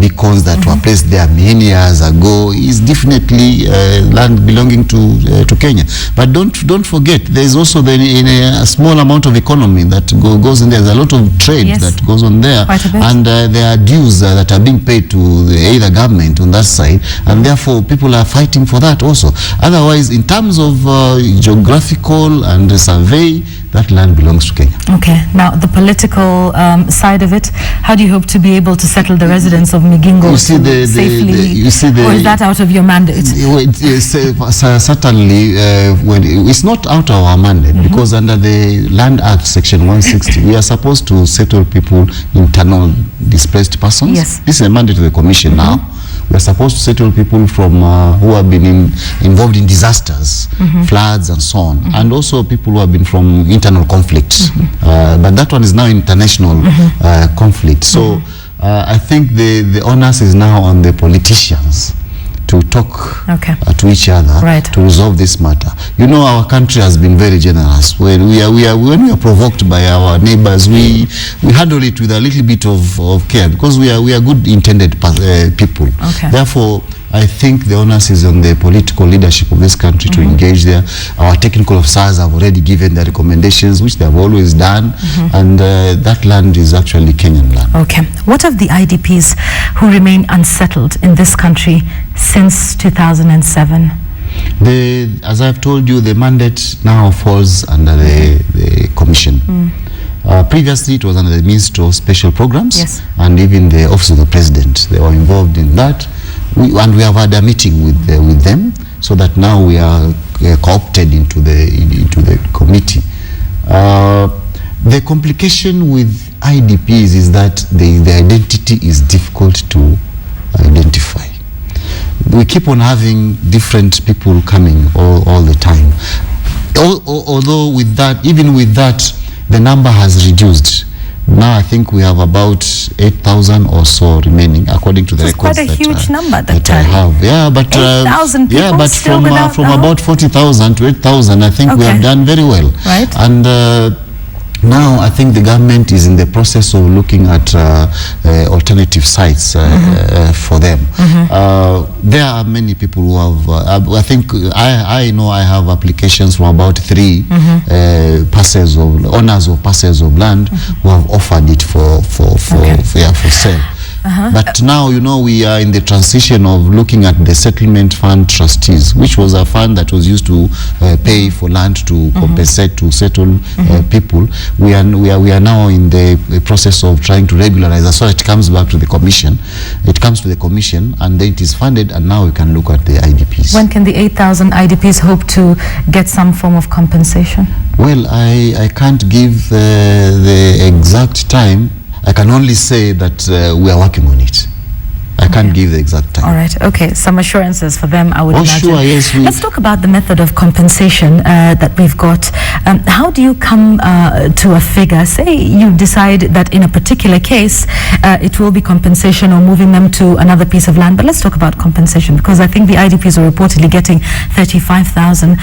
beacons that were placed there many years ago, is definitely land belonging to Kenya. But don't forget, there is also a small amount of economy that goes in there. There's a lot of trade that goes on there, and there are dues that are being paid to either government on that side, and therefore people are fighting for that also. Otherwise, in terms of geographical and survey, that land belongs to Kenya. Okay. Now, the political side of it, how do you hope to be able to settle the residents of Migingo safely? Or is that out of your mandate? Certainly, it's not out of our mandate, because under the Land Act, Section 160, we are supposed to settle people, internal displaced persons. Yes. This is a mandate of the Commission now. We are supposed to settle people from who have been involved in disasters, floods and so on, and also people who have been from internal conflicts. But that one is now international conflict. So I think the onus is now on the politicians to talk to each other to resolve this matter. You know, our country has been very generous. When we are provoked by our neighbors, we handle it with a little bit of care, because we are good intended people. Therefore, I think the onus is on the political leadership of this country to engage there. Our technical officers have already given their recommendations, which they have always done, and that land is actually Kenyan land. Okay. What of the IDPs who remain unsettled in this country since 2007? As I've told you, the mandate now falls under the commission. Previously, it was under the Ministry of Special Programs, and even the Office of the President. They were involved in that. We have had a meeting with them, so that now we are co-opted into the committee. The complication with IDPs is that the identity is difficult to identify. We keep on having different people coming all the time. Although with that, even with that, the number has reduced. Now I think we have about 8,000 or so remaining, according to the records. Quite a huge number that I have. Yeah, but 8,000 people. Yeah, but from about 40,000 to 8,000, I think we have done very well. Right. And now I think the government is in the process of looking at alternative sites for them. There are many people who have, I think I know I have applications from about 3 owners of parcels of land who have offered it for sale. But now, you know, we are in the transition of looking at the settlement fund trustees, which was a fund that was used to pay for land to compensate, to settle people. We are now in the process of trying to regularize. So it comes back to the commission. It comes to the commission, and then it is funded, and now we can look at the IDPs. When can the 8,000 IDPs hope to get some form of compensation? Well, I can't give the exact time. I can only say that we are working on it. I can't give the exact time. All right. Okay. Some assurances for them, I would imagine. Sure, yes. Let's talk about the method of compensation that we've got. How do you come to a figure? Say you decide that in a particular case, it will be compensation or moving them to another piece of land. But let's talk about compensation, because I think the IDPs are reportedly getting 35,000.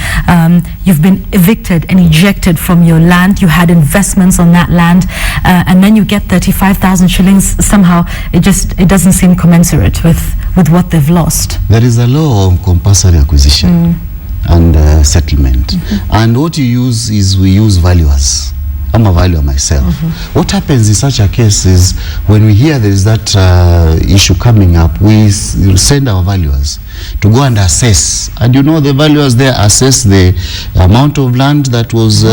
You've been evicted and ejected from your land. You had investments on that land, and then you get 35,000 shillings. Somehow, it doesn't seem commensurate with what they've lost. There is a law on compulsory acquisition and settlement, and what you use is, we use valuers. I'm a valuer myself. What happens in such a case is, when we hear there is that issue coming up, we send our valuers to go and assess. And you know, the valuers there assess the amount of land that was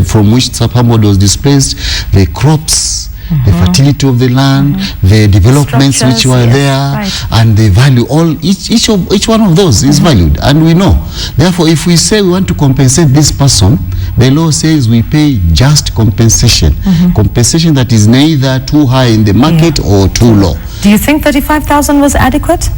from which somebody was displaced, the crops, the fertility of the land, the developments which were there, and the value. Each one of those is valued, and we know. Therefore, if we say we want to compensate this person, the law says we pay just compensation. Compensation that is neither too high in the market or too low. Do you think 35,000 was adequate?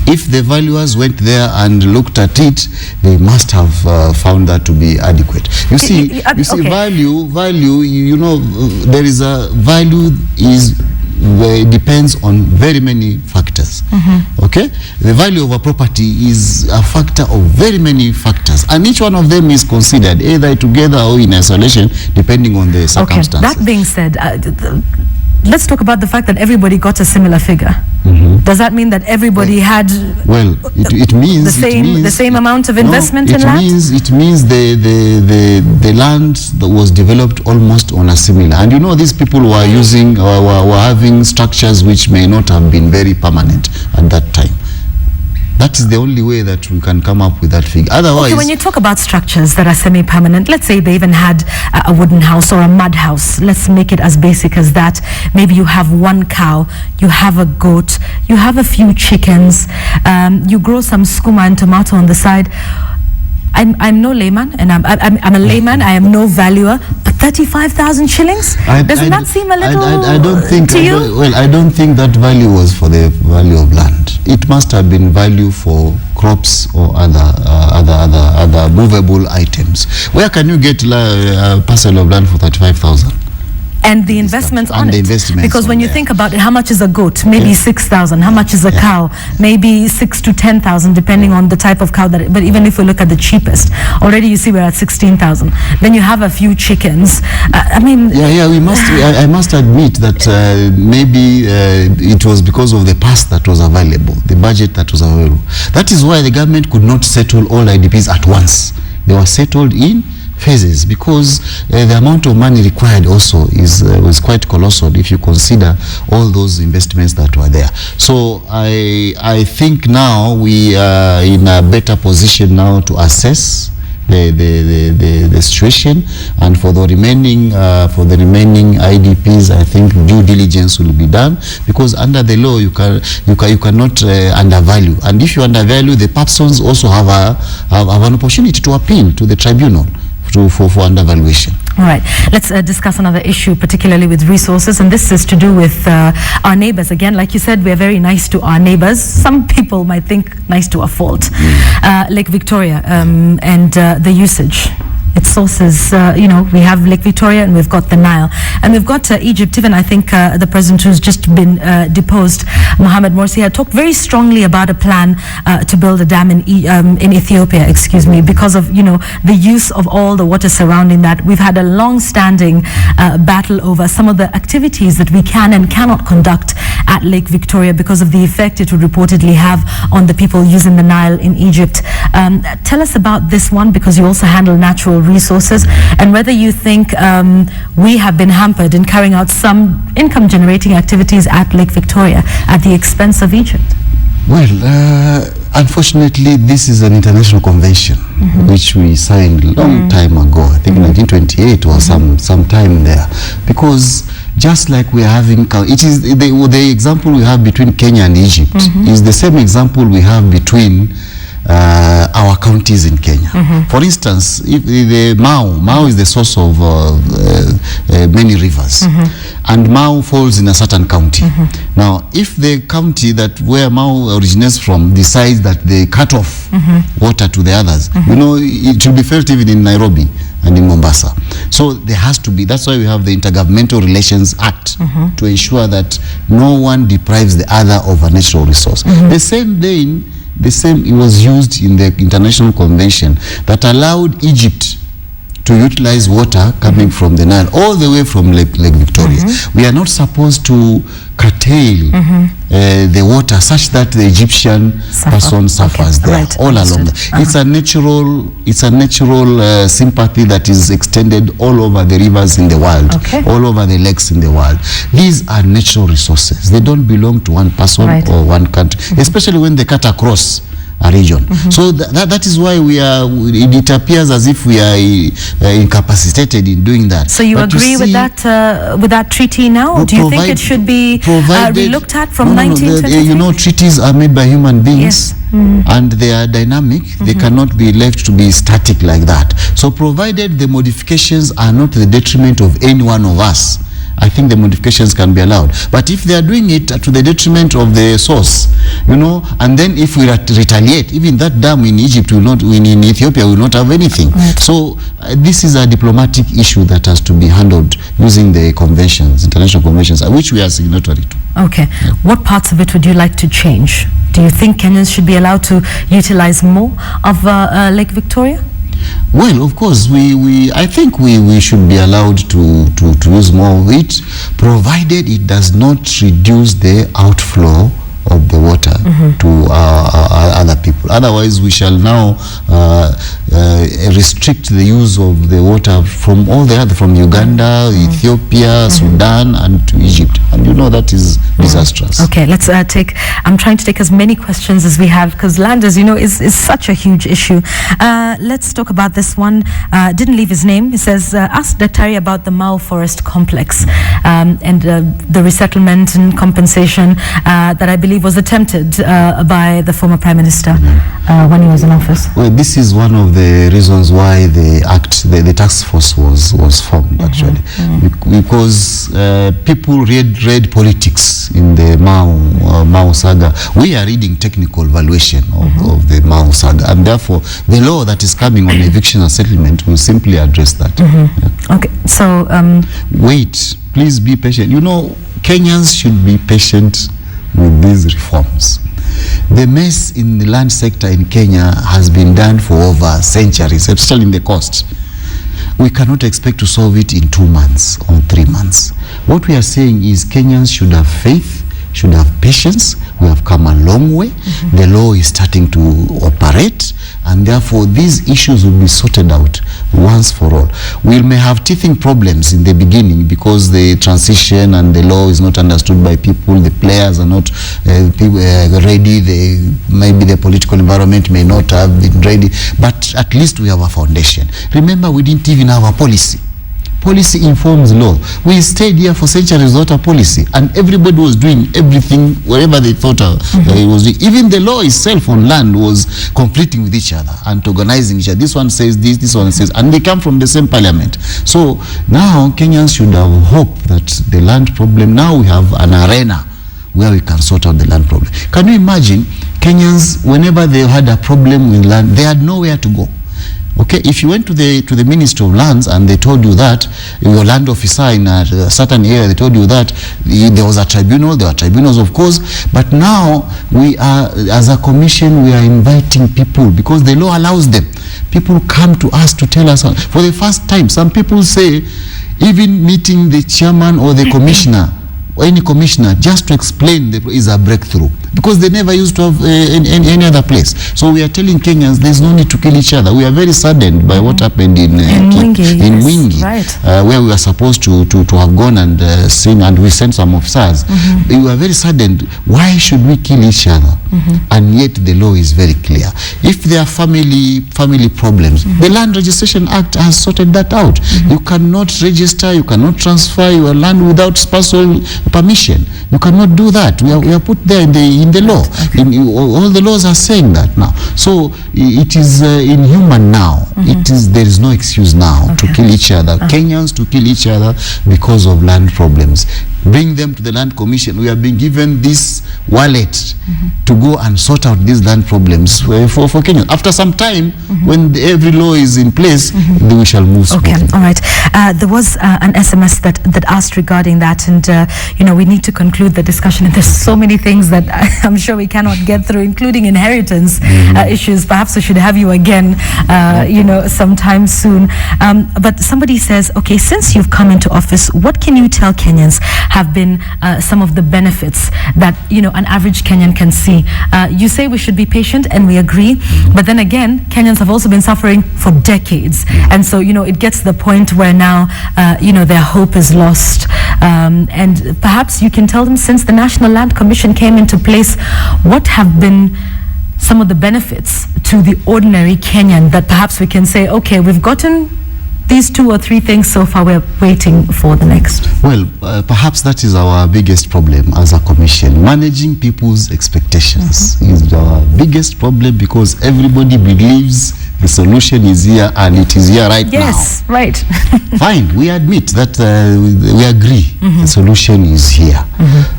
If the valuers went there and looked at it, they must have found that to be adequate. You see, value, you know, there is a value depends on very many factors. Okay? The value of a property is a factor of very many factors, and each one of them is considered either together or in isolation, depending on the circumstances. That being said, let's talk about the fact that everybody got a similar figure. Does that mean that everybody had it means the same amount of investment in land? It means the land that was developed almost on a similar. And you know, these people were using were having structures which may not have been very permanent at that time. That is the only way that we can come up with that figure. Otherwise, when you talk about structures that are semi-permanent, let's say they even had a wooden house or a mud house. Let's make it as basic as that. Maybe you have one cow, you have a goat, you have a few chickens, you grow some skuma and tomato on the side. I'm no layman, and I'm a layman. I am no valuer. But 35,000 shillings? Doesn't that seem a little? I don't think. I don't think that value was for the value of land. It must have been value for crops or other movable items. Where can you get a parcel of land for 35,000? And the investments on it. Because when you think about it, how much is a goat? Maybe 6,000. How much is a cow? Maybe 6,000 to 10,000, depending on the type of cow that. But even if we look at the cheapest, already you see we're at 16,000. Then you have a few chickens. I mean. We must. I must admit that maybe it was because of the past that was available, the budget that was available. That is why the government could not settle all IDPs at once. They were settled in phases, because the amount of money required also was quite colossal if you consider all those investments that were there. So I think now we are in a better position now to assess the situation, and for the remaining IDPs, I think due diligence will be done, because under the law you cannot undervalue, and if you undervalue, the persons also have an opportunity to appeal to the tribunal for undervaluation. All right, let's discuss another issue, particularly with resources, and this is to do with our neighbors. Again, like you said, we are very nice to our neighbors. Some people might think nice to a fault. Lake Victoria and the usage. Its sources, we have Lake Victoria and we've got the Nile. And we've got Egypt. Even I think the president who's just been deposed, Mohamed Morsi, had talked very strongly about a plan to build a dam in Ethiopia, because of, the use of all the water surrounding that. We've had a long-standing battle over some of the activities that we can and cannot conduct at Lake Victoria because of the effect it would reportedly have on the people using the Nile in Egypt. Tell us about this one, because you also handle natural resources, and whether you think we have been hampered in carrying out some income-generating activities at Lake Victoria at the expense of Egypt. Well, unfortunately, this is an international convention which we signed a long time ago. I think 1928 or some time there. Because just like we are having, it is the example we have between Kenya and Egypt is the same example we have between our counties in Kenya. For instance, if the Mau is the source of many rivers, and Mau falls in a certain county. Now, if the county where Mau originates from decides that they cut off water to the others, it will be felt even in Nairobi and in Mombasa. So there has to be, that's why we have the Intergovernmental Relations Act to ensure that no one deprives the other of a natural resource. The same it was used in the international convention that allowed Egypt to utilize water coming from the Nile all the way from Lake Victoria. We are not supposed to curtail the water such that the Egyptian person suffers there all along. It's a natural sympathy that is extended all over the rivers in the world, all over the lakes in the world. These are natural resources. They don't belong to one person or one country, especially when they cut across a region. So that is why it appears as if we are incapacitated in doing that. So you agree with that treaty now? Do you think it should be relooked at from 1923? Treaties are made by human beings. And they are dynamic. They cannot be left to be static like that. So provided the modifications are not to the detriment of any one of us, I think the modifications can be allowed. But if they are doing it to the detriment of the source, and then if we retaliate, even that dam in Egypt will not, in Ethiopia will not have anything. So this is a diplomatic issue that has to be handled using the conventions, international conventions, which we are signatory to. Okay. What parts of it would you like to change? Do you think Kenyans should be allowed to utilize more of Lake Victoria? Well, of course, I think we should be allowed to use more of it, provided it does not reduce the outflow of the water to other people. Otherwise, we shall now restrict the use of the water from from Uganda, Ethiopia, Sudan, and to Egypt. And that is disastrous. Okay, let's I'm trying to take as many questions as we have, because land, as you know, is such a huge issue. Let's talk about this one. Didn't leave his name. He says, ask Daktari about the Mau Forest Complex and the resettlement and compensation that I believe was attempted by the former Prime Minister when he was in office. Well, this is one of the reasons why the task force was formed, actually, because people read politics in the Mau saga. We are reading technical valuation of the Mau saga, and therefore the law that is coming on eviction and settlement will simply address that. Okay, so wait, please be patient. Kenyans should be patient with these reforms. The mess in the land sector in Kenya has been done for over centuries, especially in the coast. We cannot expect to solve it in 2 months or 3 months. What we are saying is Kenyans should have faith, should have patience. We have come a long way. The law is starting to operate, and therefore these issues will be sorted out once for all. We may have teething problems in the beginning because the transition and the law is not understood by people. The players are not ready. Maybe the political environment may not have been ready. But at least we have a foundation. Remember, we didn't even have a policy. Policy informs law. We stayed here for centuries without a policy, and everybody was doing everything wherever they thought it was doing. Even the law itself on land was conflicting with each other and organizing each other. This one says this one says, and they come from the same parliament. So now Kenyans should have hope that the land problem, now we have an arena where we can sort out the land problem. Can you imagine Kenyans, whenever they had a problem with land, they had nowhere to go. Okay, if you went to the Ministry of Lands and they told you that your land officer in a certain area, they told you that there was a tribunal, there are tribunals of course, but now we are, as a commission, we are inviting people because the law allows them. People come to us to tell us, for the first time, some people say, even meeting the chairman or the commissioner, or any commissioner, just to explain is a breakthrough, because they never used to have any other place. So we are telling Kenyans there's no need to kill each other. We are very saddened by what happened in Mwingi, right. Where we were supposed to have gone and sing, and we sent some officers. We were very saddened. Why should we kill each other? And yet the law is very clear. If there are family problems, the Land Registration Act has sorted that out. You cannot register, you cannot transfer your land without spousal permission. You cannot do that. We are put there in the law. All the laws are saying that now. So it is inhuman now. There is no excuse now to kill each other. Kenyans to kill each other because of land problems. Bring them to the Land Commission. We have been given this wallet to go and sort out these land problems for Kenya. After some time, when every law is in place, we shall move smoothly. Okay, all right. There was an SMS that asked regarding that, and we need to conclude the discussion. And there's so many things that I'm sure we cannot get through, including inheritance issues. Perhaps we should have you again, sometime soon. But somebody says, okay, since you've come into office, what can you tell Kenyans have been some of the benefits that an average Kenyan can see? You say we should be patient, and we agree, but then again, Kenyans have also been suffering for decades, and so it gets to the point where now their hope is lost, and perhaps you can tell them, since the National Land Commission came into place, what have been some of the benefits to the ordinary Kenyan that perhaps we can say, okay, we've gotten these 2 or 3 things so far, we're waiting for the next? Well, perhaps that is our biggest problem as a commission. Managing people's expectations is our biggest problem, because everybody believes the solution is here, and it is here right now. Yes, right. Fine, we admit that, we agree the solution is here.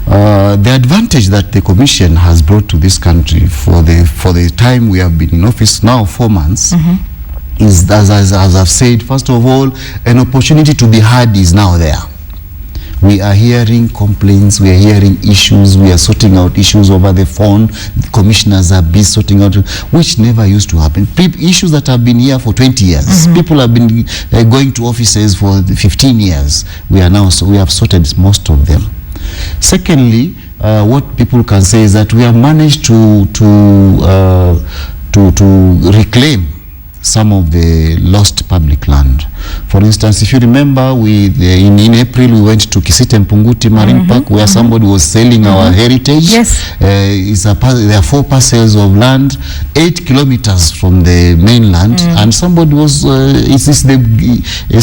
The advantage that the commission has brought to this country for the time we have been in office now, 4 months, is, as I've said, first of all, an opportunity to be heard is now there. We are hearing complaints, we are hearing issues, we are sorting out issues over the phone. The commissioners are busy sorting out, which never used to happen. Issues that have been here for 20 years. People have been going to offices for 15 years. We have sorted most of them. Secondly, what people can say is that we have managed to reclaim some of the lost public land. For instance, if you remember, in April we went to Kisite Mpunguti Marine Park, where somebody was selling our heritage. Yes. There are 4 parcels of land, 8 kilometers from the mainland, and somebody was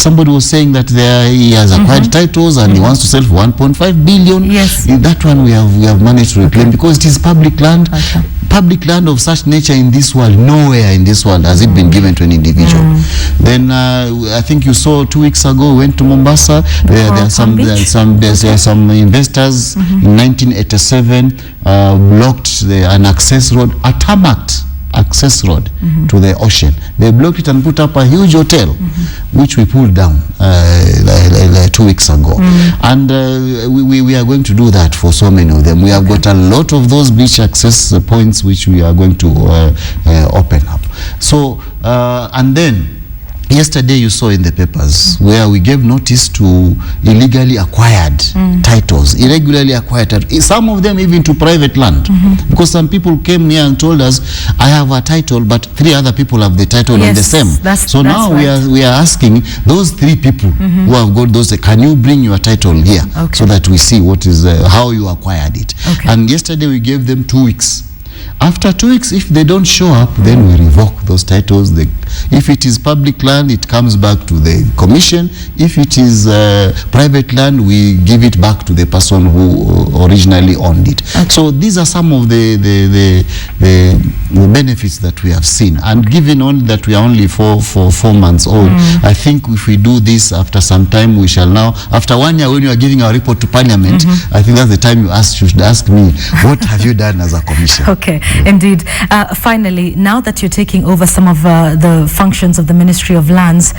somebody was saying that he has acquired titles and he wants to sell for 1.5 billion. Yes. That one we have managed to reclaim, because it is public land. Public land of such nature in this world, nowhere in this world has it been given to an individual. Then I think you saw 2 weeks ago, we went to Mombasa. There are some investors in 1987 blocked an access road, a tarmacked access road to the ocean. They blocked it and put up a huge hotel, which we pulled down 2 weeks ago. And we are going to do that for so many of them. We have got a lot of those beach access points which we are going to open up. So, and then Yesterday you saw in the papers where we gave notice to illegally acquired titles, irregularly acquired titles, some of them even to private land, because some people came here and told us, I have a title but 3 other people have the title on the same. So now we are asking those 3 people who have got those, can you bring your title here so that we see what is how you acquired it. And yesterday we gave them 2 weeks. After 2 weeks, if they don't show up, then we revoke those titles. If it is public land, it comes back to the commission. If it is private land, we give it back to the person who originally owned it. So these are some of the benefits that we have seen. And given only that we are only 4 months old, I think if we do this after some time, we shall now, after 1 year when you are giving our report to Parliament, I think that's the time you should ask me, what have you done as a commission? Okay, indeed. Finally, now that you're taking over some of the functions of the Ministry of Lands,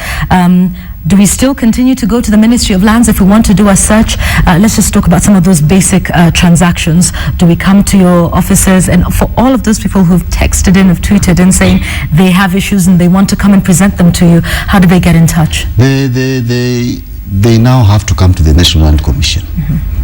do we still continue to go to the Ministry of Lands if we want to do a search? Let's just talk about some of those basic transactions. Do we come to your offices? And for all of those people who've texted in, have tweeted in saying they have issues and they want to come and present them to you, how do they get in touch? They now have to come to the National Land Commission.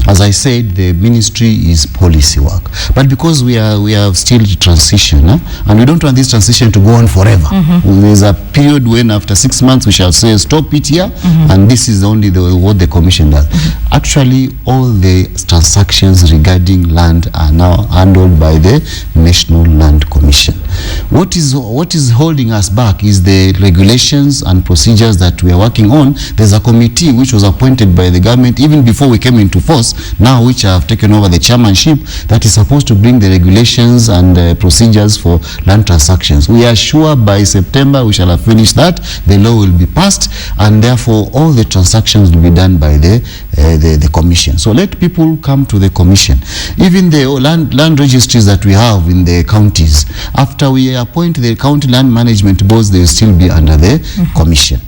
As I said, the ministry is policy work. But because we are still transition, and we don't want this transition to go on forever. There's a period when after 6 months we shall say stop it here, and this is only what the commission does. Actually, all the transactions regarding land are now handled by the National Land Commission. What is holding us back is the regulations and procedures that we are working on. There's a committee which was appointed by the government even before we came into force, now which have taken over the chairmanship, that is supposed to bring the regulations and procedures for land transactions. We are sure by September we shall have finished that, the law will be passed, and therefore all the transactions will be done by the commission. So let people come to the commission. Even the land registries that we have in the counties, after we appoint the county land management boards, they will still be under the commission.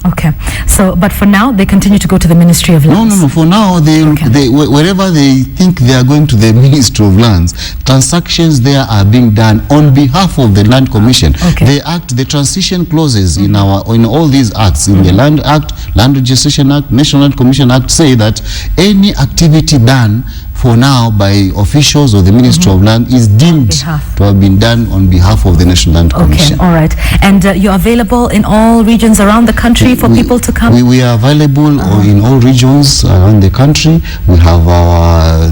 Okay. So, but for now, they continue to go to the Ministry of Lands? No. For now, wherever they think they are going to the Ministry of Lands, transactions there are being done on behalf of the Land Commission. The transition clauses in all these acts, in the Land Act, Land Registration Act, National Land Commission Act, say that any activity done for now by officials of the Ministry of Land is deemed to have been done on behalf of the National Land Commission. Okay, all right. And you're available in all regions around the country for people to come? We are available in all regions around the country. We have our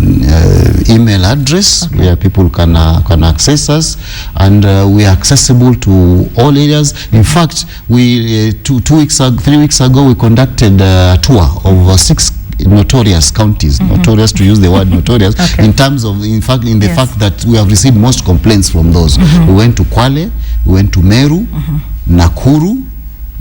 email address where people can access us, and we are accessible to all areas. In fact, we 3 weeks ago we conducted a tour of 6 notorious counties, notorious to use the word notorious, in terms of, in fact, the fact that we have received most complaints from those. We went to Kwale, we went to Meru, Nakuru,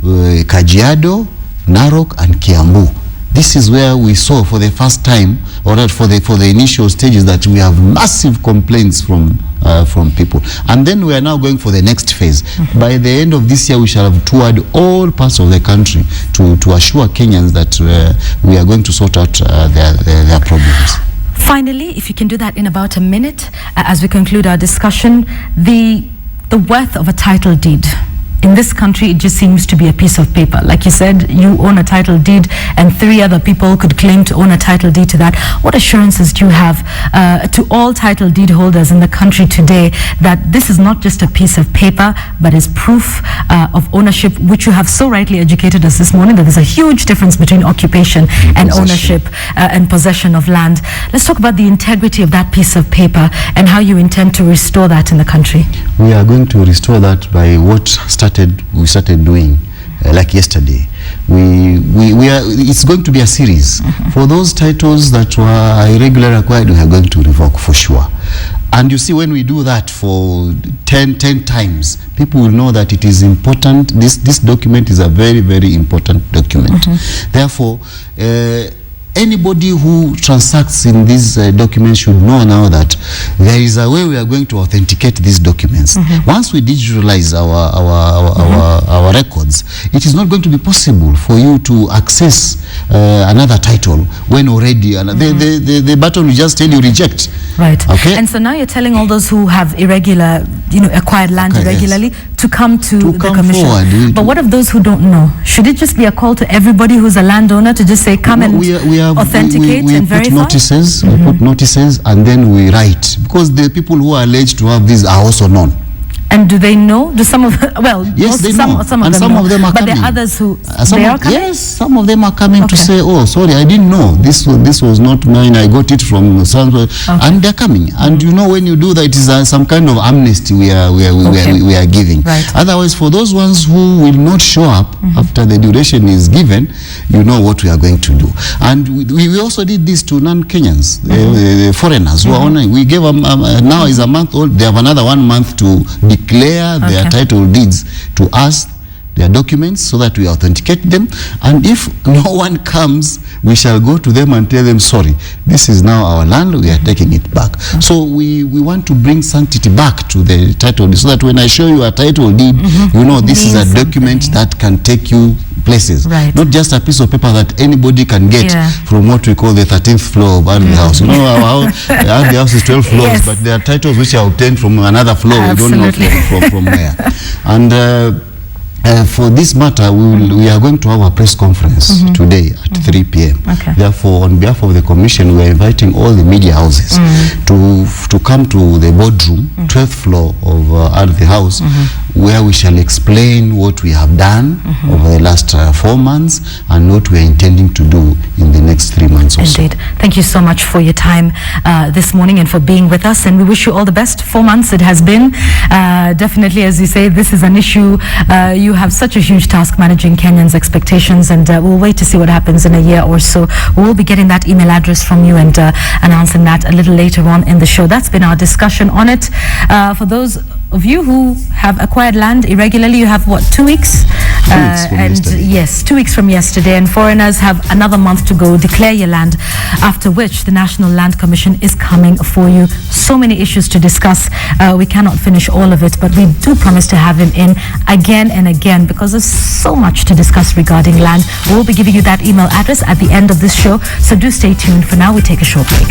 Kajiado, Narok, and Kiambu. This is where we saw for the first time, or for the initial stages, that we have massive complaints from people. And then we are now going for the next phase. By the end of this year, we shall have toured all parts of the country to assure Kenyans that we are going to sort out their problems. Finally, if you can do that in about a minute, as we conclude our discussion, the worth of a title deed. In this country, it just seems to be a piece of paper. Like you said, you own a title deed and 3 other people could claim to own a title deed to that. What assurances do you have to all title deed holders in the country today that this is not just a piece of paper, but is proof of ownership, which you have so rightly educated us this morning, that there's a huge difference between occupation and ownership and possession of land. Let's talk about the integrity of that piece of paper and how you intend to restore that in the country. We are going to restore that by what we started doing like yesterday. It's going to be a series. For those titles that were irregularly acquired, we are going to revoke for sure. And you see, when we do that for 10 times, people will know that it is important. This document is a very, very important document. Therefore, anybody who transacts in these documents should know now that there is a way we are going to authenticate these documents. Once we digitalize our records, it is not going to be possible for you to access another title when already the button will just tell you reject. Right. Okay. And so now you're telling all those who have acquired land irregularly to come to the come commission. forward. But what of those who don't know? Should it just be a call to everybody who's a landowner to just say, come and authenticate and verify? We put notices and then we write, because the people who are alleged to have these are also known. And do they know? Do some of yes, they know. Some of and them some know. of them are but coming. There are others who they are coming? Yes, some of them are coming to say, oh, sorry, I didn't know. This was not mine. I got it from somewhere. And they're coming. And you know, when you do that, it is some kind of amnesty we are giving. Right. Otherwise, for those ones who will not show up after the duration is given, you know what we are going to do. And we also did this to non-Kenyans, the foreigners who are honoring. We gave them, now is a month old, they have another 1 month to declare their title deeds to us, their documents, so that we authenticate them. And if no one comes, we shall go to them and tell them, sorry, this is now our land, we are taking it back. So we want to bring sanctity back to the title deed, so that when I show you a title deed, you know this is a document that can take you places. Right. Not just a piece of paper that anybody can get from what we call the 13th floor of Ardhi House. You know, our Ardhi House is 12 floors, but there are titles which are obtained from another floor. Absolutely. We don't know from where. And for this matter, we are going to have a press conference today at 3 p.m. Therefore, on behalf of the commission, we are inviting all the media houses to come to the boardroom, 12th floor of Ardhi House, where we shall explain what we have done over the last 4 months and what we are intending to do in the next 3 months or so. Indeed. Thank you so much for your time this morning and for being with us. And we wish you all the best. 4 months it has been. Definitely, as you say, this is an issue. You have such a huge task managing Kenyans' expectations, and we'll wait to see what happens in a year or so. We'll be getting that email address from you and announcing that a little later on in the show. That's been our discussion on it. For those of you who have acquired land irregularly, you have what, 2 weeks? 2 weeks from yesterday. Yes, 2 weeks from yesterday, and foreigners have another month to go declare your land, after which the National Land Commission is coming for you. So many issues to discuss. We cannot finish all of it, but we do promise to have him in again and again, because there's so much to discuss regarding land. We'll be giving you that email address at the end of this show, so do stay tuned. For now, we take a short break.